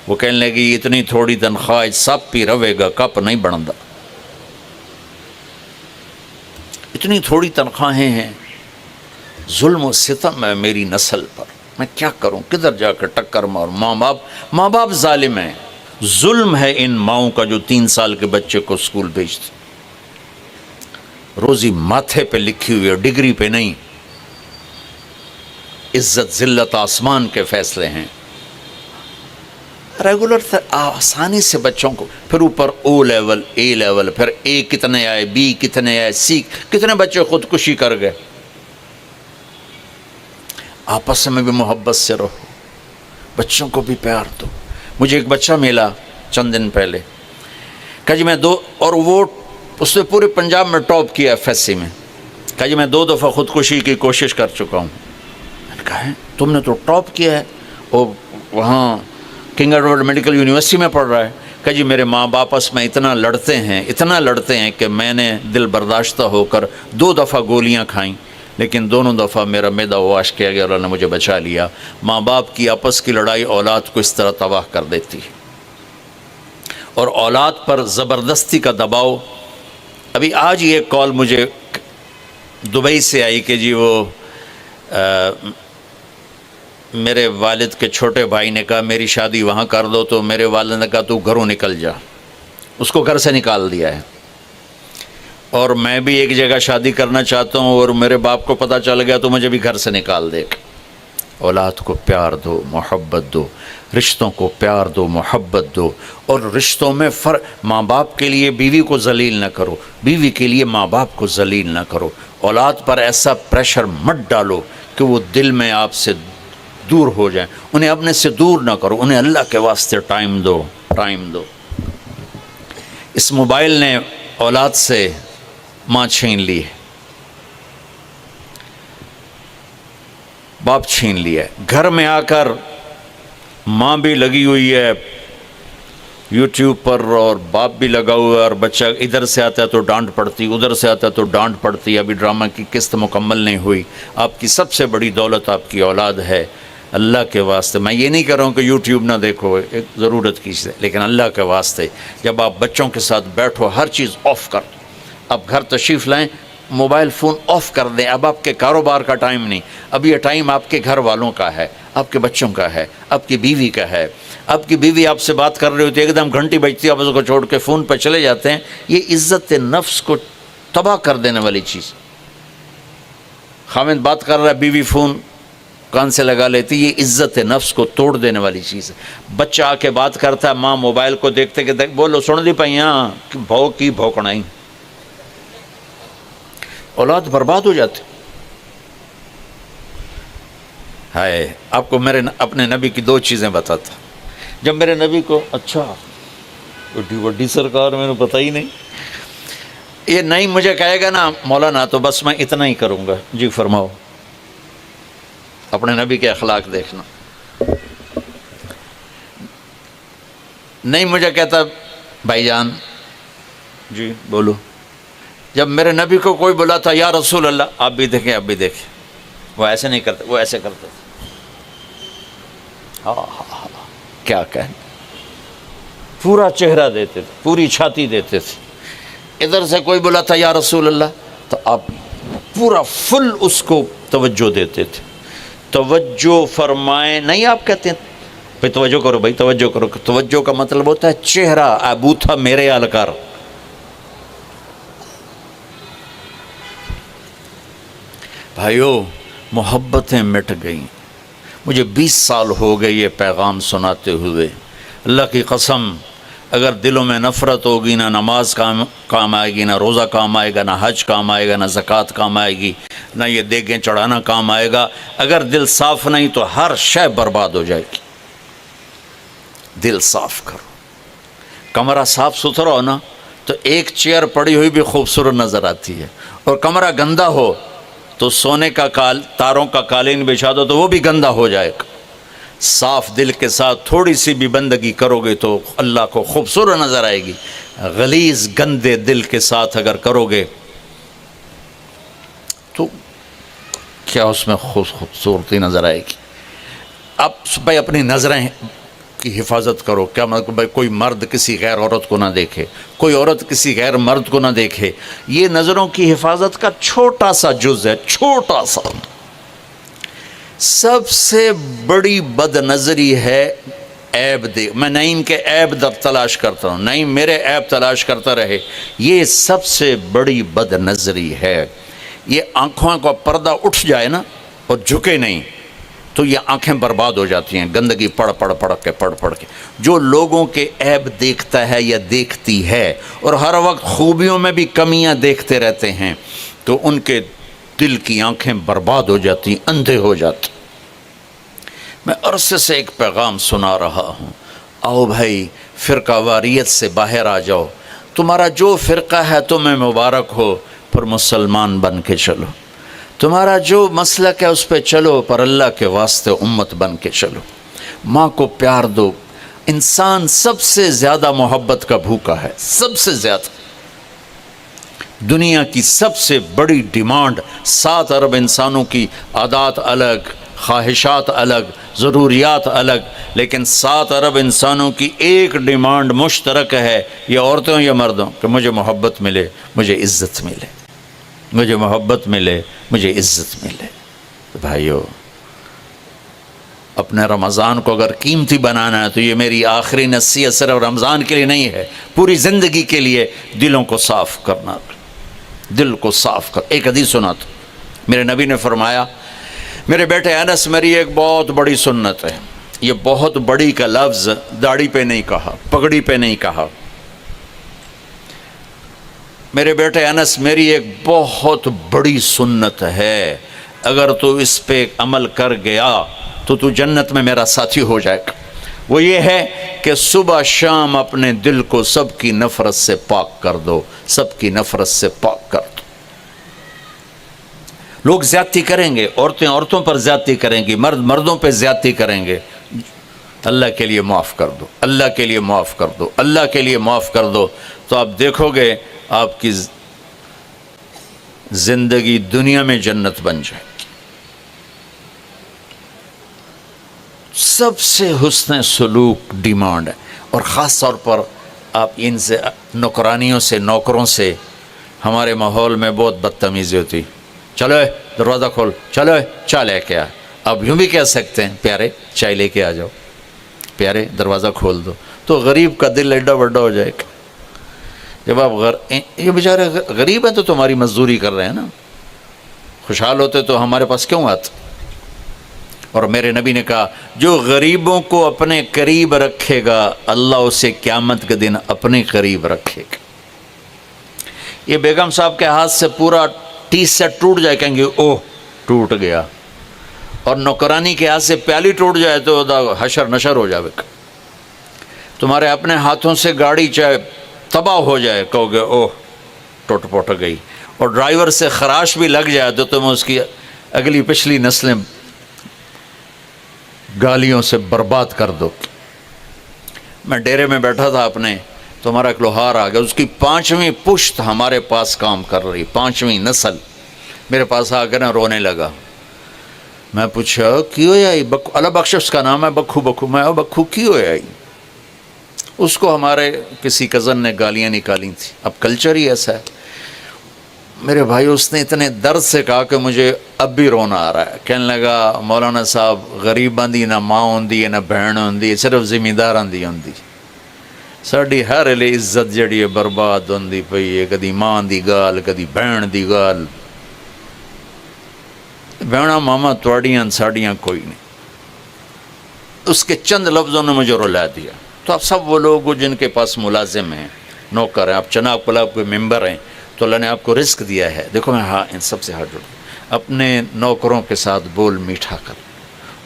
وہ کہنے لگی اتنی تھوڑی تنخواہ سپ ہی رہے گا، کپ نہیں بنتا۔ اتنی تھوڑی تنخواہیں ہیں، ظلم و ستم ہے میری نسل پر، میں کیا کروں، کدھر جا کر ٹکر ماروں؟ ماں باپ ظالم ہیں، ظلم ہے ان ماؤں کا جو 3 سال کے بچے کو اسکول بھیجتے۔ روزی ماتھے پہ لکھی ہوئی ہے، ڈگری پہ نہیں۔ عزت ذلت آسمان کے فیصلے ہیں۔ ریگولر آسانی سے بچوں کو، پھر اوپر O لیول A لیول، پھر A کتنے آئے، B کتنے آئے، C کتنے بچے خودکشی کر گئے۔ آپس میں بھی محبت سے رہو، بچوں کو بھی پیار دو۔ مجھے ایک بچہ ملا چند دن پہلے، کہا جی میں اور وہ اس نے پورے پنجاب میں ٹاپ کیا FSC میں، کہا جی میں 2 دفعہ خودکشی کی کوشش کر چکا ہوں۔ میں نے کہا ہے تم نے تو ٹاپ کیا ہے، وہ وہاں کنگ ایڈورڈ میڈیکل یونیورسٹی میں پڑھ رہا ہے۔ کہا جی میرے ماں باپ آپس میں اتنا لڑتے ہیں کہ میں نے دل برداشتہ ہو کر 2 دفعہ گولیاں کھائیں، لیکن دونوں دفعہ میرا معدہ واش کیا گیا اور اللہ نے مجھے بچا لیا۔ ماں باپ کی آپس کی لڑائی اولاد کو اس طرح تباہ کر دیتی ہے، اور اولاد پر زبردستی کا دباؤ۔ ابھی آج یہ کال مجھے دبئی سے آئی کہ جی وہ میرے والد کے چھوٹے بھائی نے کہا میری شادی وہاں کر دو، تو میرے والد نے کہا تو گھروں نکل جا، اس کو گھر سے نکال دیا ہے۔ اور میں بھی ایک جگہ شادی کرنا چاہتا ہوں اور میرے باپ کو پتہ چل گیا تو مجھے بھی گھر سے نکال دے گا۔ اولاد کو پیار دو، محبت دو، رشتوں کو پیار دو، محبت دو، اور رشتوں میں ماں باپ کے لیے بیوی کو ذلیل نہ کرو، بیوی کے لیے ماں باپ کو ذلیل نہ کرو۔ اولاد پر ایسا پریشر مت ڈالو کہ وہ دل میں آپ سے دور ہو جائیں، انہیں اپنے سے دور نہ کرو، انہیں اللہ کے واسطے ٹائم دو، ٹائم دو۔ اس موبائل نے اولاد سے ماں چھین لی ہے، باپ چھین لیا ہے۔ گھر میں آ کر ماں بھی لگی ہوئی ہے یوٹیوب پر اور باپ بھی لگا ہوا ہے، اور بچہ ادھر سے آتا ہے تو ڈانٹ پڑتی، ادھر سے آتا ہے تو ڈانٹ پڑتی، ابھی ڈرامہ کی قسط مکمل نہیں ہوئی۔ آپ کی سب سے بڑی دولت آپ کی اولاد ہے۔ اللہ کے واسطے میں یہ نہیں کہہ رہا ہوں کہ یوٹیوب نہ دیکھو، ایک ضرورت کی چیز ہے، لیکن اللہ کے واسطے جب آپ بچوں کے ساتھ بیٹھو ہر چیز آف کر دو۔ اب گھر تشریف لائیں، موبائل فون آف کر دیں۔ اب آپ کے کاروبار کا ٹائم نہیں، اب یہ ٹائم آپ کے گھر والوں کا ہے، آپ کے بچوں کا ہے، آپ کی بیوی کا ہے۔ آپ کی بیوی آپ سے بات کر رہی ہوتی ہے، ایک دم گھنٹی بجتی ہے، آپ اس کو چھوڑ کے فون پہ چلے جاتے ہیں۔ یہ عزت نفس کو تباہ کر دینے والی چیز۔ خاوند بات کر رہا ہے، بیوی فون کان سے لگا لیتی، یہ عزت نفس کو توڑ دینے والی چیز ہے۔ بچہ آ کے بات کرتا ہے، ماں موبائل کو دیکھتے کہ بولو سن دی پائیاں بھو کی بھوکڑائی، اولاد برباد ہو جاتی۔ ہائے، آپ کو میرے اپنے نبی کی دو چیزیں بتاتا۔ جب میرے نبی کو اچھا بڑی بڑی سرکار میں نے پتہ ہی نہیں، یہ نہیں مجھے کہے گا نا مولانا تو بس میں اتنا ہی کروں گا۔ جی فرماؤ۔ اپنے نبی کے اخلاق دیکھنا۔ نہیں مجھے کہتا بھائی جان جی بولو۔ جب میرے نبی کو کوئی بلاتا یا رسول اللہ، آپ بھی دیکھیں آپ بھی دیکھیں، وہ ایسے نہیں کرتے، وہ ایسے کرتے تھے۔ کیا کہیں، پورا چہرہ دیتے تھے، پوری چھاتی دیتے تھے۔ ادھر سے کوئی بلاتا یا رسول اللہ تو آپ پورا فل اس کو توجہ دیتے تھے۔ توجہ فرمائیں نہیں، آپ کہتے ہیں بھائی توجہ کرو، بھائی توجہ کرو۔ توجہ کا مطلب ہوتا ہے چہرہ ابو تھا میرے آلکار۔ بھائیو، محبتیں مٹ گئیں۔ مجھے 20 سال ہو گئے یہ پیغام سناتے ہوئے۔ اللہ کی قسم، اگر دلوں میں نفرت ہوگی، نہ نماز کام آئے گی، نہ روزہ کام آئے گا، نہ حج کام آئے گا، نہ زکوٰۃ کام آئے گی، نہ یہ دیگیں چڑھانا کام آئے گا۔ اگر دل صاف نہیں تو ہر شے برباد ہو جائے گی۔ دل صاف کرو۔ کمرہ صاف ستھرا ہو نا تو ایک چیئر پڑی ہوئی بھی خوبصورت نظر آتی ہے، اور کمرہ گندا ہو تو سونے کا تاروں کا قالین بچھا دو تو وہ بھی گندا ہو جائے گا۔ صاف دل کے ساتھ تھوڑی سی بھی بندگی کرو گے تو اللہ کو خوبصورت نظر آئے گی۔ غلیظ گندے دل کے ساتھ اگر کرو گے تو کیا اس میں خوبصورتی نظر آئے گی؟ اب بھائی اپنی نظریں کی حفاظت کرو۔ کیا مطلب بھائی کوئی مرد کسی غیر عورت کو نہ دیکھے، کوئی عورت کسی غیر مرد کو نہ دیکھے۔ یہ نظروں کی حفاظت کا چھوٹا سا جز ہے، چھوٹا سا۔ سب سے بڑی بد نظری ہے عیب دیکھ۔ میں نعیم کے عیب تلاش کرتا ہوں، نعیم میرے عیب تلاش کرتا رہے، یہ سب سے بڑی بد نظری ہے۔ یہ آنکھوں کا پردہ اٹھ جائے نا اور جھکے نہیں تو یہ آنکھیں برباد ہو جاتی ہیں، گندگی پڑھ کے۔ جو لوگوں کے عیب دیکھتا ہے یا دیکھتی ہے اور ہر وقت خوبیوں میں بھی کمیاں دیکھتے رہتے ہیں تو ان کے دل کی آنکھیں برباد ہو جاتی، اندھے ہو جاتے۔ میں عرصے سے ایک پیغام سنا رہا ہوں، آؤ بھائی فرقہ واریت سے باہر آ جاؤ، تمہارا جو فرقہ ہے تمہیں مبارک ہو، پر مسلمان بن کے چلو۔ تمہارا جو مسلک ہے اس پہ چلو، پر اللہ کے واسطے امت بن کے چلو۔ ماں کو پیار دو۔ انسان سب سے زیادہ محبت کا بھوکا ہے، سب سے زیادہ۔ دنیا کی سب سے بڑی ڈیمانڈ 7 ارب انسانوں کی عادات الگ، خواہشات الگ، ضروریات الگ، لیکن 7 ارب انسانوں کی ایک ڈیمانڈ مشترک ہے، یہ عورتوں یا مردوں، کہ مجھے محبت ملے، مجھے عزت ملے، مجھے محبت ملے، مجھے عزت ملے۔ بھائیو، اپنے رمضان کو اگر قیمتی بنانا ہے تو یہ میری آخری نصیحت صرف رمضان کے لیے نہیں ہے، پوری زندگی کے لیے دلوں کو صاف کرنا۔ دل کو صاف کر. ایک حدیث سنا تو میرے نبی نے فرمایا، میرے بیٹے انس، میری ایک بہت بڑی سنت ہے. یہ بہت بڑی کا لفظ داڑھی پہ نہیں کہا، پگڑی پہ نہیں کہا. میرے بیٹے انس، میری ایک بہت بڑی سنت ہے، اگر تو اس پہ عمل کر گیا تو جنت میں میرا ساتھی ہو جائے گا. وہ یہ ہے کہ صبح شام اپنے دل کو سب کی نفرت سے پاک کر دو، سب کی نفرت سے پاک کر دو. لوگ زیادتی کریں گے، عورتیں عورتوں پر زیادتی کریں گی، مرد مردوں پہ زیادتی کریں گے. اللہ کے لیے معاف کر دو، اللہ کے لیے معاف کر دو، اللہ کے لیے معاف کر دو، تو آپ دیکھو گے آپ کی زندگی دنیا میں جنت بن جائے گی. سب سے حسن سلوک ڈیمانڈ ہے، اور خاص طور پر آپ ان سے نوکرانیوں سے، نوکروں سے ہمارے ماحول میں بہت بدتمیزی ہوتی. چلو دروازہ کھول، چلو چائے لے کے آ. آپ یوں بھی کہہ سکتے ہیں، پیارے چائے لے کے آ جاؤ، پیارے دروازہ کھول دو، تو غریب کا دل ایڈا بڑا ہو جائے گا. جب آپ یہ بیچارے غریب ہیں تو تمہاری مزدوری کر رہے ہیں نا، خوشحال ہوتے تو ہمارے پاس کیوں آتے. اور میرے نبی نے کہا، جو غریبوں کو اپنے قریب رکھے گا اللہ اسے قیامت کے دن اپنے قریب رکھے گا. یہ بیگم صاحب کے ہاتھ سے پورا ٹی سیٹ ٹوٹ جائے، کہیں گے اوہ ٹوٹ گیا. اور نوکرانی کے ہاتھ سے پیالی ٹوٹ جائے تو حشر نشر ہو جائے. تمہارے اپنے ہاتھوں سے گاڑی چاہے تباہ ہو جائے، کہو گے اوہ ٹوٹ پوٹ گئی. اور ڈرائیور سے خراش بھی لگ جائے تو تم اس کی اگلی پچھلی نسلیں گالیوں سے برباد کر دو. میں ڈیرے میں بیٹھا تھا اپنے، تو ہمارا ایک لوہار آ گیا، اس کی 5ویں پشت ہمارے پاس کام کر رہی، 5ویں نسل میرے پاس آ کر رونے لگا. میں پوچھا کی ہویا ای بکو، اللہ بخش اس کا نام ہے، بکھو بکھو. میں بکھو کی ہویا ای؟ اس کو ہمارے کسی کزن نے گالیاں نکالی تھیں. اب کلچر ہی ایسا ہے. میرے بھائی اس نے اتنے درد سے کہا کہ مجھے اب بھی رونا آ رہا ہے. کہنے لگا مولانا صاحب، غریباں دی نہ ماں ہوندی ہے نہ بہن ہوندی ہے، صرف ذمہ دی ہوندی. ساڈی ہر ویلے عزت جڑی ہے برباد ہوندی پئی ہے، کدی ماں دی گال، کدی بہن دی گال. بہنا ماما تواڈیاں ساڈیاں کوئی نہیں. اس کے چند لفظوں نے مجھے رلا دیا. تو آپ سب وہ لوگ جن کے پاس ملازم ہیں، نوکر ہیں، آپ چناب کلاب کے ممبر ہیں، تو اللہ نے آپ کو رزق دیا ہے. دیکھو میں ان سب سے ہاتھ جوڑ، اپنے نوکروں کے ساتھ بول میٹھا کر،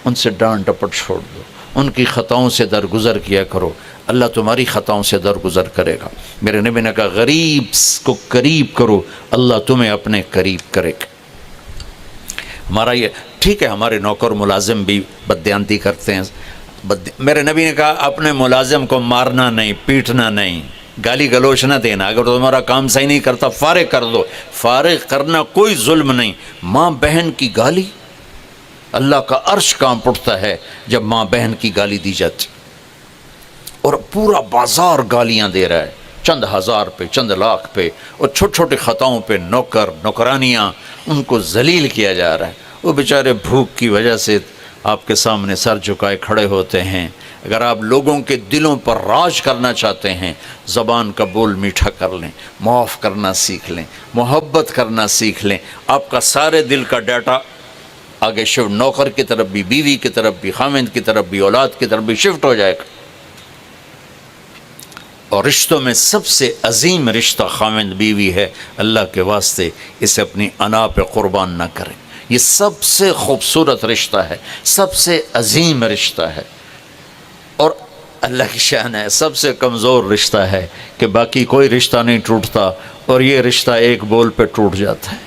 ان سے ڈانٹ ڈپٹ چھوڑ دو، ان کی خطاؤں سے درگزر کیا کرو، اللہ تمہاری خطاؤں سے درگزر کرے گا. میرے نبی نے کہا غریب کو قریب کرو، اللہ تمہیں اپنے قریب کرے گا. ہمارا یہ ٹھیک ہے، ہمارے نوکر ملازم بھی بددیانتی کرتے ہیں. میرے نبی نے کہا اپنے ملازم کو مارنا نہیں، پیٹنا نہیں، گالی گلوچ نہ دینا. اگر تمہارا کام صحیح نہیں کرتا فارغ کر دو. فارغ کرنا کوئی ظلم نہیں. ماں بہن کی گالی، اللہ کا عرش کانپ اٹھتا ہے جب ماں بہن کی گالی دی جاتی. اور پورا بازار گالیاں دے رہا ہے، چند ہزار پہ، چند لاکھ پہ، اور چھوٹے چھوٹے خطاؤں پہ نوکر نوکرانیاں ان کو ذلیل کیا جا رہا ہے. وہ بیچارے بھوک کی وجہ سے آپ کے سامنے سر جھکائے کھڑے ہوتے ہیں. اگر آپ لوگوں کے دلوں پر راج کرنا چاہتے ہیں، زبان کا بول میٹھا کر لیں، معاف کرنا سیکھ لیں، محبت کرنا سیکھ لیں. آپ کا سارے دل کا ڈیٹا آگے شفٹ، نوکر کی طرف بھی، بیوی کی طرف بھی، خامند کی طرف بھی، اولاد کی طرف بھی شفٹ ہو جائے گا. اور رشتوں میں سب سے عظیم رشتہ خامند بیوی ہے. اللہ کے واسطے اسے اپنی انا پہ قربان نہ کریں. یہ سب سے خوبصورت رشتہ ہے، سب سے عظیم رشتہ ہے، اور اللہ کی شان ہے سب سے کمزور رشتہ ہے کہ باقی کوئی رشتہ نہیں ٹوٹتا، اور یہ رشتہ ایک بول پہ ٹوٹ جاتا ہے.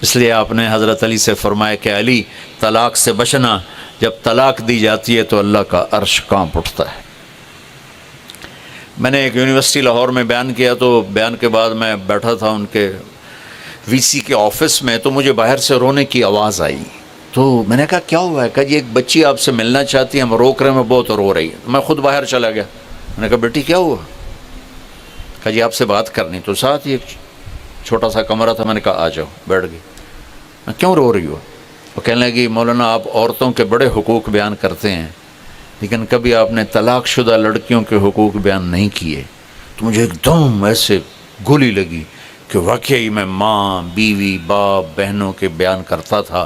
اس لیے آپ نے حضرت علی سے فرمایا کہ علی، طلاق سے بچنا. جب طلاق دی جاتی ہے تو اللہ کا عرش کانپ اٹھتا ہے. میں نے ایک یونیورسٹی لاہور میں بیان کیا، تو بیان کے بعد میں بیٹھا تھا ان کے وی سی کے آفس میں، تو مجھے باہر سے رونے کی آواز آئی. تو میں نے کہا کیا ہوا ہے؟ کہا جی ایک بچی آپ سے ملنا چاہتی ہے، ہم روک رہے ہیں، میں بہت رو رہی ہے. میں خود باہر چلا گیا. میں نے کہا بیٹی کیا ہوا؟ کہا جی آپ سے بات کرنی. تو ساتھ ہی ایک چھوٹا سا کمرہ تھا. میں نے کہا آ جاؤ، بیٹھ گئی. میں کیوں رو رہی ہو؟ وہ کہنے لگی مولانا آپ عورتوں کے بڑے حقوق بیان کرتے ہیں، لیکن کبھی آپ نے طلاق شدہ لڑکیوں کے حقوق بیان نہیں کیے. تو مجھے ایک دم ایسے گولی لگی کہ واقعی میں ماں بیوی باپ بہنوں کے بیان کرتا تھا،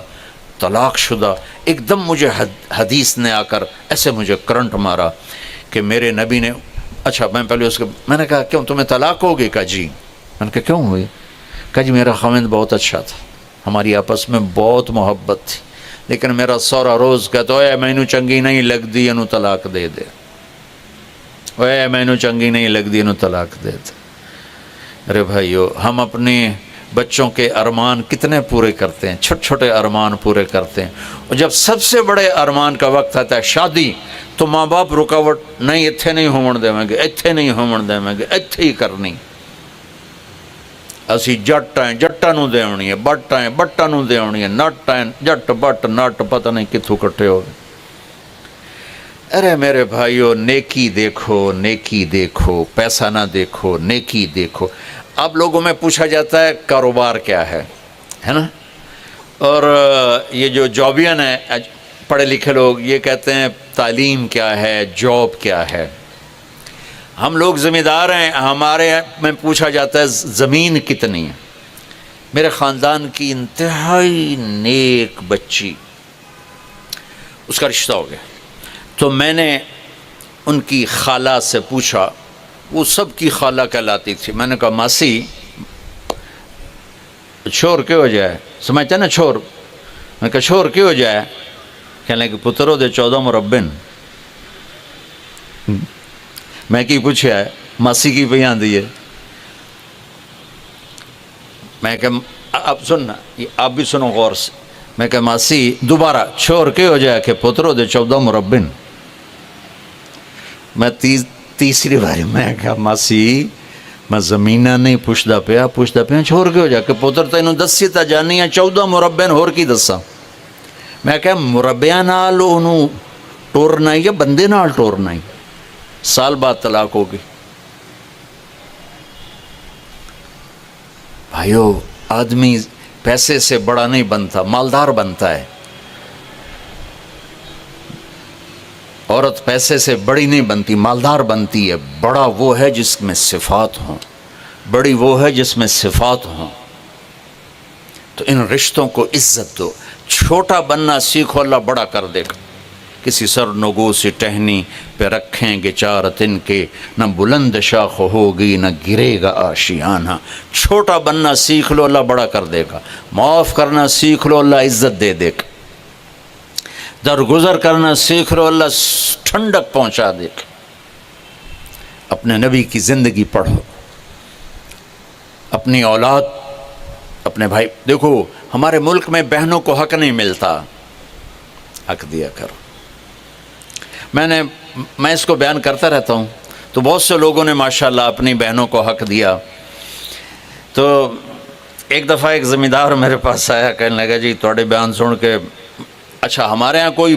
طلاق شدہ، ایک دم مجھے حدیث نے آ کر ایسے مجھے کرنٹ مارا کہ میرے نبی نے، اچھا میں پہلے اس کے، میں نے کہا کیوں تمہیں طلاق ہوگی؟ کہا جی۔ میں نے کہا کیوں ہوئی؟ کہا جی میرا خاوند بہت اچھا تھا، ہماری آپس میں بہت محبت تھی، لیکن میرا سورا روز کہتا اے مینو چنگی نہیں لگدی اینو طلاق دے دے، اے مینو چنگی نہیں لگدی اینو طلاق دے دے۔ ارے بھائیو، ہم اپنے بچوں کے ارمان کتنے پورے کرتے ہیں، چھوٹے چھوٹے ارمان پورے کرتے ہیں، اور جب سب سے بڑے ارمان کا وقت آتا ہے شادی، تو ماں باپ رکاوٹ، نہیں اتھے نہیں ہومن دیں گے، اتھے نہیں ہومن دیں گے، اتھے ہی کرنی، اسی جٹ ہیں جٹاں نوں دیونی ہے، بٹ ہیں بٹاں نوں دیونی ہے، نٹ ہیں جٹ بٹ نٹ پتہ نہیں کتھوں کٹھے ہو گئے۔ ارے میرے بھائیو، نیکی دیکھو، نیکی دیکھو، پیسہ نہ دیکھو، نیکی دیکھو۔ اب لوگوں میں پوچھا جاتا ہے کاروبار کیا ہے نا، اور یہ جو جابین ہے، پڑھے لکھے لوگ یہ کہتے ہیں تعلیم کیا ہے، جاب کیا ہے۔ ہم لوگ ذمہ دار ہیں، ہمارے میں پوچھا جاتا ہے زمین کتنی ہے۔ میرے خاندان کی انتہائی نیک بچی، اس کا رشتہ ہو گیا، تو میں نے ان کی خالہ سے پوچھا، وہ سب کی خالہ کہلاتی تھی، میں نے کہا ماسی چھوڑ کیوں ہو جائے، سمجھتے نا چھوڑ، میں کہا چھوڑ کیوں ہو جائے، کہنے کہ پترو دے 14 مربن۔ میں کی پوچھا ہے، ماسی کی پہ آندھی ہے، میں کہ اب سننا، آپ بھی سنو غور سے، میں کہ ماسی دوبارہ چھوڑ کے ہو جائے کہ پترو دے 14 مربن۔ میں تیسری باری میں کہا ماسی میں زمینہ نہیں پوچھتا پیا چھوڑ کے ہو جائے کہ پتر تینوں دسی تا جانی ہے 14 مربن ہور کی دسا۔ میں کہا مربیاں نال انہوں ٹورنا ہی یا بندے نال ٹورنا ہی، سال بعد طلاق ہوگی۔ بھائیو، آدمی پیسے سے بڑا نہیں بنتا، مالدار بنتا ہے۔ عورت پیسے سے بڑی نہیں بنتی، مالدار بنتی ہے۔ بڑا وہ ہے جس میں صفات ہوں، بڑی وہ ہے جس میں صفات ہوں۔ تو ان رشتوں کو عزت دو، چھوٹا بننا سیکھو، اللہ بڑا کر دے گا۔ کسی سر نگو سی ٹہنی پہ رکھیں گے 4 تنکے، نہ بلند شاخ ہوگی نہ گرے گا آشیانہ۔ چھوٹا بننا سیکھ لو، اللہ بڑا کر دے گا۔ معاف کرنا سیکھ لو، اللہ عزت دے دے گا۔ درگزر کرنا سیکھ لو، اللہ ٹھنڈک پہنچا دے گا۔ اپنے نبی کی زندگی پڑھو، اپنی اولاد، اپنے بھائی، دیکھو ہمارے ملک میں بہنوں کو حق نہیں ملتا، حق دیا کرو۔ میں اس کو بیان کرتا رہتا ہوں، تو بہت سے لوگوں نے ماشاءاللہ اپنی بہنوں کو حق دیا۔ تو ایک دفعہ ایک ذمہ دار میرے پاس آیا، کہنے لگا جی تھوڑے بیان سن کے، اچھا ہمارے ہاں کوئی،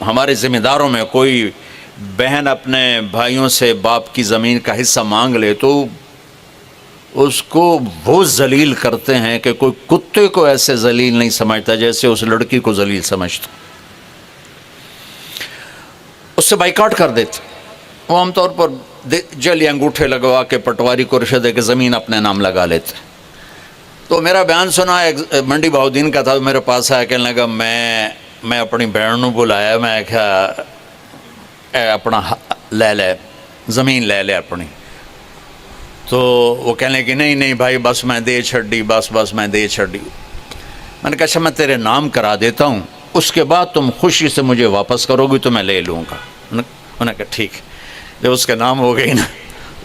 ہمارے ذمہ داروں میں کوئی بہن اپنے بھائیوں سے باپ کی زمین کا حصہ مانگ لے تو اس کو وہ ذلیل کرتے ہیں کہ کوئی کتے کو ایسے ذلیل نہیں سمجھتا جیسے اس لڑکی کو ذلیل سمجھتا، اس سے بائیکاٹ کر دیتے۔ وہ عام طور پر جلی انگوٹھے لگوا کے پٹواری کو رشوت دے کے زمین اپنے نام لگا لیتے۔ تو میرا بیان سنا، ایک منڈی بہاؤدین کا تھا، میرے پاس آیا، کہنے لگا میں اپنی بہن نو بلایا، میں کہا اے اپنا لے لے زمین لے لے اپنی۔ تو وہ کہنے لگے نہیں بھائی بس میں دے چھڑی، بس میں دے چھڑی۔ میں نے کہا اچھا میں تیرے نام کرا دیتا ہوں، اس کے بعد تم خوشی سے مجھے واپس کرو گی تو میں لے لوں گا۔ انہوں نے کہا ٹھیک۔ جب اس کا نام ہو گئی نا،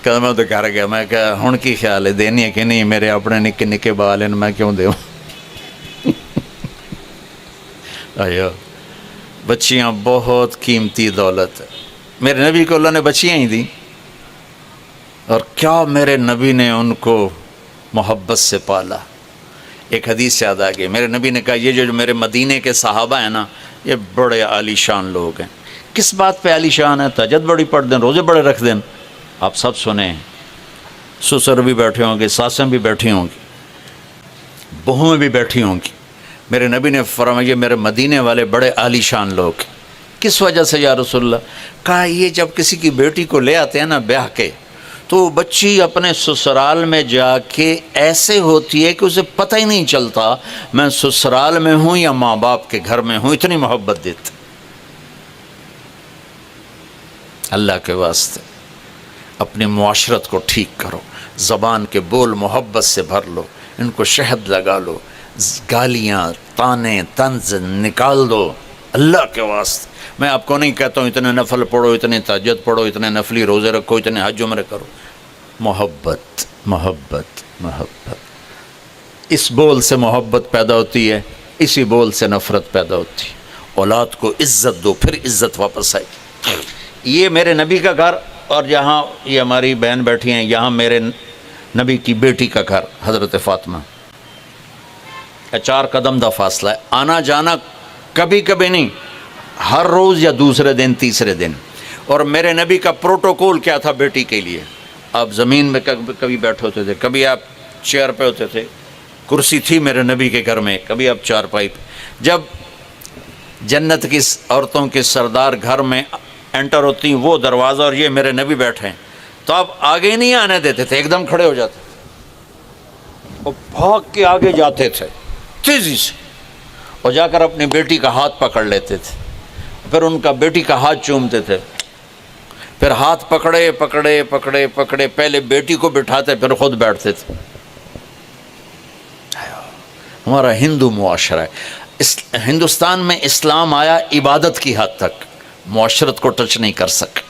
کہ میں تو گھر گیا، میں کہا ہن کی خیال ہے دینی ہے کہ نہیں، میرے اپنے نکے نکے بال ہیں، میں کیوں دیوں۔ آئیو، بچیاں بہت قیمتی دولت ہے۔ میرے نبی کو اللہ نے بچیاں ہی دی، اور کیا میرے نبی نے ان کو محبت سے پالا۔ ایک حدیث یاد آ گئی، میرے نبی نے کہا یہ جو میرے مدینے کے صحابہ ہیں نا، یہ بڑے عالی شان لوگ ہیں۔ کس بات پہ عالی شان ہے؟ تہجد بڑی پڑھ دیں، روزے بڑے رکھ دیں۔ آپ سب سنیں، سسر بھی بیٹھے ہوں گے، ساسیں بھی بیٹھی ہوں گی، بہویں بھی بیٹھی ہوں گی۔ میرے نبی نے فرمایا یہ میرے مدینے والے بڑے عالی شان لوگ۔ کس وجہ سے یا رسول اللہ؟ کہا یہ جب کسی کی بیٹی کو لے آتے ہیں نا بیاہ کے، تو بچی اپنے سسرال میں جا کے ایسے ہوتی ہے کہ اسے پتہ ہی نہیں چلتا میں سسرال میں ہوں یا ماں باپ کے گھر میں ہوں، اتنی محبت دیتے۔ اللہ کے واسطے اپنی معاشرت کو ٹھیک کرو، زبان کے بول محبت سے بھر لو، ان کو شہد لگا لو، گالیاں طعنے طنز نکال دو اللہ کے واسطے۔ میں آپ کو نہیں کہتا ہوں اتنے نفل پڑھو، اتنے تہجد پڑھو، اتنے نفلی روزے رکھو، اتنے حج عمرے کرو۔ محبت محبت محبت، اس بول سے محبت پیدا ہوتی ہے، اسی بول سے نفرت پیدا ہوتی ہے۔ اولاد کو عزت دو، پھر عزت واپس آئے گی۔ یہ میرے نبی کا گھر، اور جہاں یہ ہماری بہن بیٹھی ہیں یہاں میرے نبی کی بیٹی کا گھر حضرت فاطمہ، 4 قدم دا فاصلہ ہے، آنا جانا کبھی کبھی نہیں، ہر روز یا دوسرے دن تیسرے دن۔ اور میرے نبی کا پروٹوکول کیا تھا بیٹی کے لیے؟ آپ زمین میں کبھی بیٹھے ہوتے تھے، کبھی آپ چیئر پہ ہوتے تھے، کرسی تھی میرے نبی کے گھر میں، کبھی آپ چارپائی پہ۔ جب جنت کی عورتوں کے سردار گھر میں انٹر ہوتی ہیں، وہ دروازہ اور یہ میرے نبی بیٹھے ہیں، تو آپ آگے نہیں آنے دیتے تھے، ایک دم کھڑے ہو جاتے تھے اور بھاگ کے آگے جاتے تھے تیزی سے، اور جا کر اپنی بیٹی کا ہاتھ پکڑ لیتے تھے، پھر ان کا بیٹی کا ہاتھ چومتے تھے، پھر ہاتھ پکڑے پکڑے پکڑے پکڑے پہلے بیٹی کو بٹھاتے پھر خود بیٹھتے تھے۔ ہمارا ہندو معاشرہ ہے، ہندوستان میں اسلام آیا عبادت کی حد تک، معاشرت کو ٹچ نہیں کر سکے،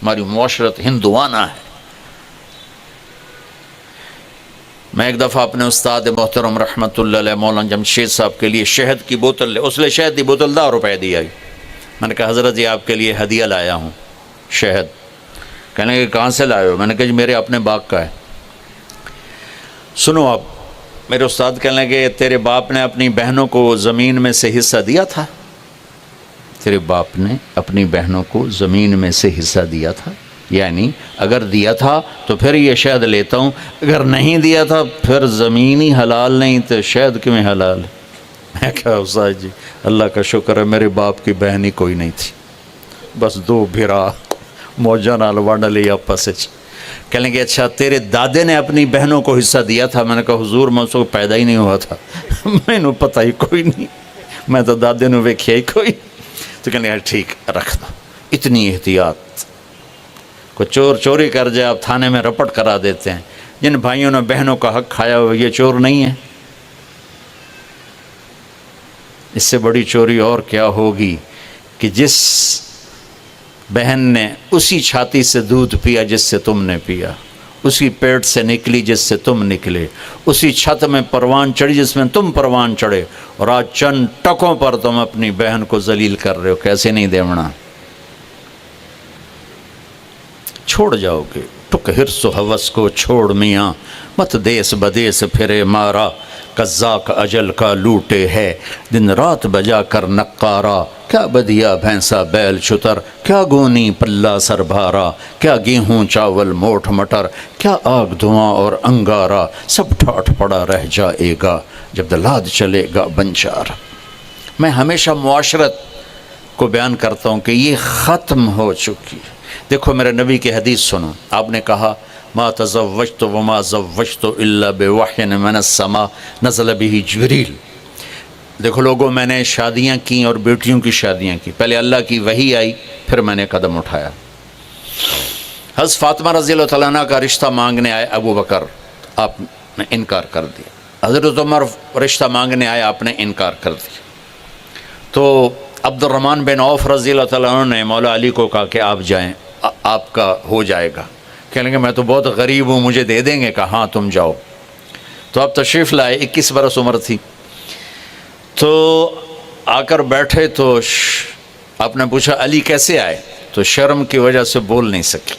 ہماری معاشرت ہندوانہ ہے۔ میں ایک دفعہ اپنے استاد محترم رحمۃ اللہ علیہ مولانا جمشید صاحب کے لیے شہد کی بوتل لے، اس لیے شہد کی بوتل 10 روپے دیا۔ میں نے کہا حضرت یہ آپ کے لیے ہدیہ لایا ہوں شہد۔ کہنے کہ کہاں سے لائے ہو؟ میں نے کہا جی میرے اپنے باغ کا ہے۔ سنو آپ، میرے استاد کہنے لگے تیرے باپ نے اپنی بہنوں کو زمین میں سے حصہ دیا تھا؟ تیرے باپ نے اپنی بہنوں کو زمین میں سے حصہ دیا تھا؟ یعنی اگر دیا تھا تو پھر یہ شہد لیتا ہوں، اگر نہیں دیا تھا پھر زمین ہی حلال نہیں تو شہد کیوں حلال؟ میں کہا استاد جی اللہ کا شکر ہے میرے باپ کی بہن ہی کوئی نہیں تھی، بس 2 بھرا موجہ نال ونڈ لیا آپس وچ۔ کہنے کہ اچھا تیرے دادے نے اپنی بہنوں کو حصہ دیا تھا؟ میں نے کہا حضور میں اس کو پیدا ہی نہیں ہوا تھا، میں نے پتہ ہی کوئی نہیں، میں تو دادے نے ویکھیا ہی کوئی۔ تو کہنے کہ ٹھیک رکھ دو۔ اتنی احتیاط، کوئی چور چوری کر جائے آپ تھانے میں رپٹ کرا دیتے ہیں۔ جن بھائیوں نے بہنوں کا حق کھایا ہوا یہ چور نہیں ہے؟ اس سے بڑی چوری اور کیا ہوگی کہ جس بہن نے اسی چھاتی سے دودھ پیا جس سے تم نے پیا، اسی پیٹ سے نکلی جس سے تم نکلے، اسی چھت میں پروان چڑھی جس میں تم پروان چڑھے، اور آج چند ٹکوں پر تم اپنی بہن کو ذلیل کر رہے ہو، کیسے نہیں دیونا؟ چھوڑ جاؤ گے ٹک حرص و حوث کو چھوڑ میاں، مت دیس بدیس پھرے مارا، قزاق اجل کا لوٹے ہے دن رات بجا کر نقارا، کیا بدیا بھینسا بیل شتر، کیا گونی پلہ سر بھارا، کیا گیہوں چاول موٹھ مٹر، کیا آگ دھواں اور انگارا، سب ٹھاٹھ پڑا رہ جائے گا جب دلاد چلے گا بنچار۔ میں ہمیشہ معاشرت کو بیان کرتا ہوں کہ یہ ختم ہو چکی ہے۔ دیکھو میرے نبی کی حدیث سنو، آپ نے کہا ما تزوجت وما زوجت الا بوحی من السماء نزل به جبریل۔ دیکھو لوگوں میں نے شادیاں کی اور بیٹیوں کی شادیاں کی، پہلے اللہ کی وحی آئی پھر میں نے قدم اٹھایا۔ حضرت فاطمہ رضی اللہ تعالیٰ عنہ کا رشتہ مانگنے آئے ابو بکر، آپ نے انکار کر دیا۔ حضرت عمر رشتہ مانگنے آئے، آپ نے انکار کر دیا۔ تو عبد الرحمن بن عوف رضی اللہ تعالیٰ عنہ نے مولا علی کو کہا کہ آپ جائیں، آپ کا ہو جائے گا۔ کہنے کہ میں تو بہت غریب ہوں، مجھے دے دیں گے؟ کہا ہاں تم جاؤ۔ تو آپ تشریف لائے، 21 برس عمر تھی۔ تو آ کر بیٹھے تو آپ نے پوچھا علی کیسے آئے؟ تو شرم کی وجہ سے بول نہیں سکی۔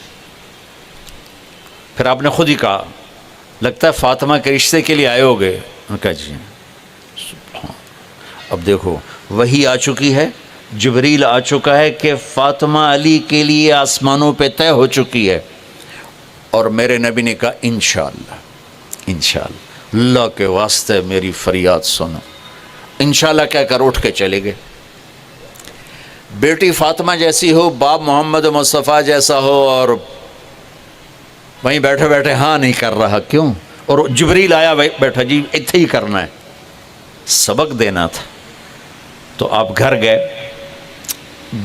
پھر آپ نے خود ہی کہا لگتا ہے فاطمہ کے رشتے کے لیے آئے ہوگے؟ میں کہا جی۔ اب دیکھو وحی آ چکی ہے، جبریل آ چکا ہے کہ فاطمہ علی کے لیے آسمانوں پہ طے ہو چکی ہے، اور میرے نبی نے کہا انشاءاللہ انشاءاللہ، اللہ کے واسطے میری فریاد سنو، انشاءاللہ کہہ کر اٹھ کے چلے گئے۔ بیٹی فاطمہ جیسی ہو، باپ محمد مصطفیٰ جیسا ہو، اور وہیں بیٹھے بیٹھے ہاں نہیں کر رہا، کیوں؟ اور جبریل آیا بیٹھا، جی اتھے ہی کرنا ہے، سبق دینا تھا۔ تو آپ گھر گئے،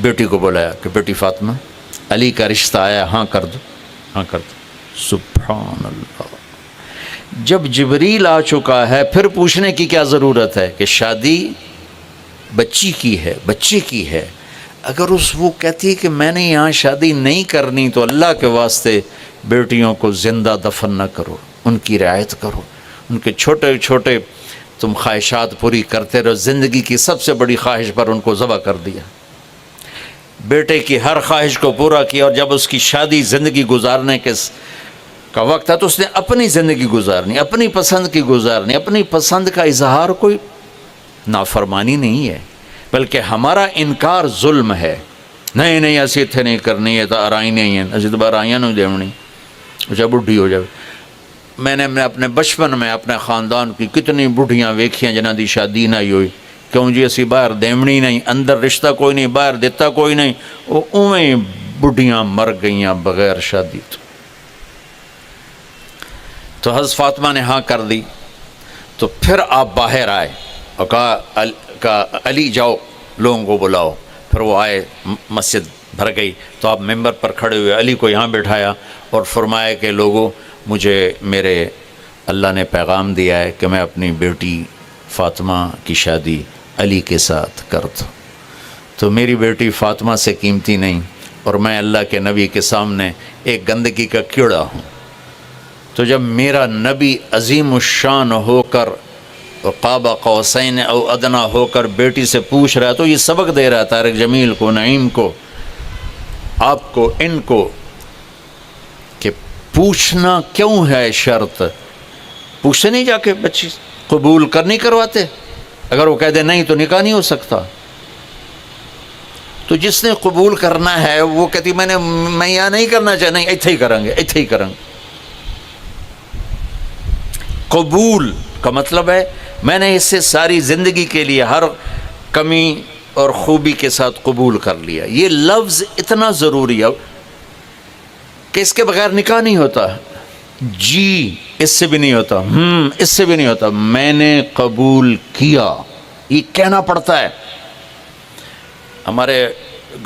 بیٹی کو بلایا کہ بیٹی فاطمہ، علی کا رشتہ آیا، ہاں کر دو، ہاں کر دو۔ سبحان اللہ، جب جبریل آ چکا ہے پھر پوچھنے کی کیا ضرورت ہے کہ شادی بچی کی ہے، بچے کی ہے۔ اگر وہ کہتی ہے کہ میں نے یہاں شادی نہیں کرنی، تو اللہ کے واسطے بیٹیوں کو زندہ دفن نہ کرو، ان کی رعایت کرو، ان کے چھوٹے چھوٹے تم خواہشات پوری کرتے رہو۔ زندگی کی سب سے بڑی خواہش پر ان کو ذبح کر دیا، بیٹے کی ہر خواہش کو پورا کیا، اور جب اس کی شادی زندگی گزارنے کا وقت ہے تو اس نے اپنی زندگی گزارنی، اپنی پسند کی گزارنی۔ اپنی پسند کا اظہار کوئی نافرمانی نہیں ہے، بلکہ ہمارا انکار ظلم ہے۔ نہیں نہیں ایسی اتنے نہیں کرنی ہے، تو آرائی نہیں ہے، ایسی تو آرائیاں نہیں دیونی، اچھا بڈھی ہو جائے۔ میں نے اپنے بچپن میں اپنے خاندان کی کتنی بڈھیاں ویکھیاں جنہاں دی شادی نہ ہوئی، کیوں جی اسی باہر دیونی نہیں، اندر رشتہ کوئی نہیں، باہر دیتا کوئی نہیں، وہ اویں بڈھیاں مر گئیاں بغیر شادی۔ تو حضرت فاطمہ نے ہاں کر دی۔ تو پھر آپ باہر آئے اور کہا علی جاؤ لوگوں کو بلاؤ۔ پھر وہ آئے، مسجد بھر گئی، تو آپ ممبر پر کھڑے ہوئے علی کو یہاں بٹھایا اور فرمایا کہ لوگوں، مجھے میرے اللہ نے پیغام دیا ہے کہ میں اپنی بیٹی فاطمہ کی شادی علی کے ساتھ کر دوں، تو میری بیٹی فاطمہ سے قیمتی نہیں، اور میں اللہ کے نبی کے سامنے ایک گندگی کا کیڑا ہوں۔ تو جب میرا نبی عظیم الشان ہو کر قاب قوسین او ادنا ہو کر بیٹی سے پوچھ رہا ہے، تو یہ سبق دے رہا ہے طارق جمیل کو، نعیم کو، آپ کو، ان کو، کہ پوچھنا کیوں ہے شرط؟ پوچھتے نہیں جا کے بچی قبول نہیں کرواتے؟ اگر وہ کہہ دے نہیں تو نکاح نہیں ہو سکتا۔ تو جس نے قبول کرنا ہے وہ کہتی میں یہاں نہیں کرنا چاہتا، نہیں اتھے ہی کریں گے، اتھے ہی کریں گے۔ قبول کا مطلب ہے میں نے اس سے ساری زندگی کے لیے ہر کمی اور خوبی کے ساتھ قبول کر لیا۔ یہ لفظ اتنا ضروری ہے کہ اس کے بغیر نکاح نہیں ہوتا۔ جی اس سے بھی نہیں ہوتا، اس سے بھی نہیں ہوتا، میں نے قبول کیا، یہ کہنا پڑتا ہے۔ ہمارے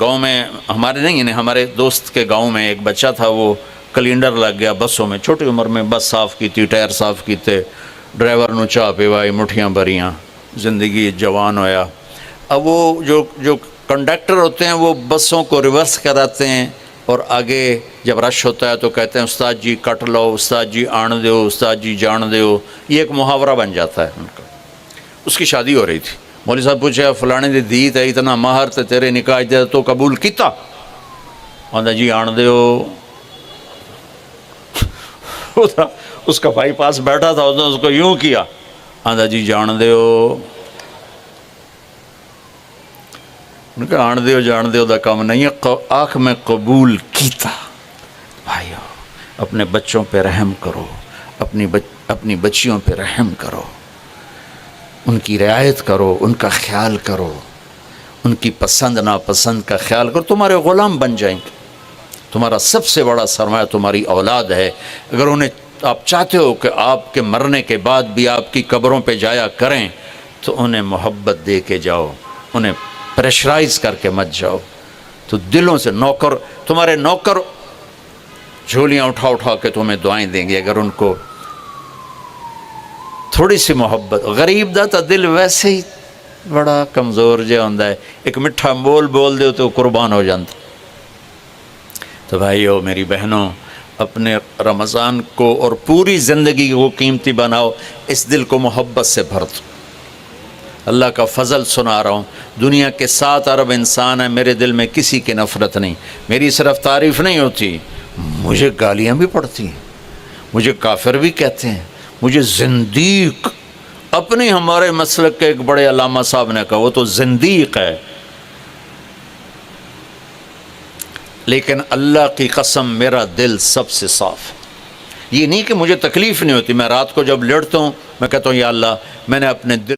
گاؤں میں، ہمارے نہیں یعنی ہمارے دوست کے گاؤں میں ایک بچہ تھا، وہ کلینڈر لگ گیا بسوں میں، چھوٹی عمر میں بس صاف کی تھی، ٹائر صاف کیتے، ڈرائیور نو چاہ پیوائی، مٹھیاں بھریاں، زندگی جوان ہویا۔ اب وہ جو کنڈکٹر ہوتے ہیں وہ بسوں کو ریورس کراتے ہیں، اور آگے جب رش ہوتا ہے تو کہتے ہیں استاد جی کٹ لو، استاد جی آن دیو، استاد جی جان دیو، یہ ایک محاورہ بن جاتا ہے ان کا۔ اس کی شادی ہو رہی تھی، مولوی صاحب پوچھا فلانے دی دھی تے اتنا ماہر تے تیرے نکاح دے تو قبول کیتا؟ آندا جی آن دیو۔ اس کا بھائی پاس بیٹھا تھا، اس نے اس کو یوں کیا، آندا جی جان دیو۔ ان کا آن دیو جان دیو دا کام نہیں ہے، آنکھ میں قبول کیتا۔ بھائیو اپنے بچوں پہ رحم کرو، اپنی بچیوں پہ رحم کرو، ان کی رعایت کرو، ان کا خیال کرو، ان کی پسند ناپسند کا خیال کرو، تمہارے غلام بن جائیں گے۔ تمہارا سب سے بڑا سرمایہ تمہاری اولاد ہے۔ اگر انہیں آپ چاہتے ہو کہ آپ کے مرنے کے بعد بھی آپ کی قبروں پہ جایا کریں، تو انہیں محبت دے کے جاؤ، انہیں پریشرائز کر کے مت جاؤ۔ تو دلوں سے تمہارے نوکر جھولیاں اٹھا اٹھا کے تمہیں دعائیں دیں گے، اگر ان کو تھوڑی سی محبت۔ غریب دا تا دل ویسے ہی بڑا کمزور جہا ہوندا ہے، ایک میٹھا بول دے تو قربان ہو جاتا۔ تو بھائیو میری بہنوں، اپنے رمضان کو اور پوری زندگی کو قیمتی بناؤ، اس دل کو محبت سے بھر دو۔ اللہ کا فضل سنا رہا ہوں، دنیا کے 7 ارب انسان ہیں، میرے دل میں کسی کی نفرت نہیں، میری صرف تعریف نہیں ہوتی، مجھے گالیاں بھی پڑتی ہیں، مجھے کافر بھی کہتے ہیں، مجھے زندیق، اپنے ہمارے مسلک کے ایک بڑے علامہ صاحب نے کہا وہ تو زندیق ہے، لیکن اللہ کی قسم میرا دل سب سے صاف ہے۔ یہ نہیں کہ مجھے تکلیف نہیں ہوتی، میں رات کو جب لیٹتا ہوں میں کہتا ہوں یا اللہ میں نے اپنے دل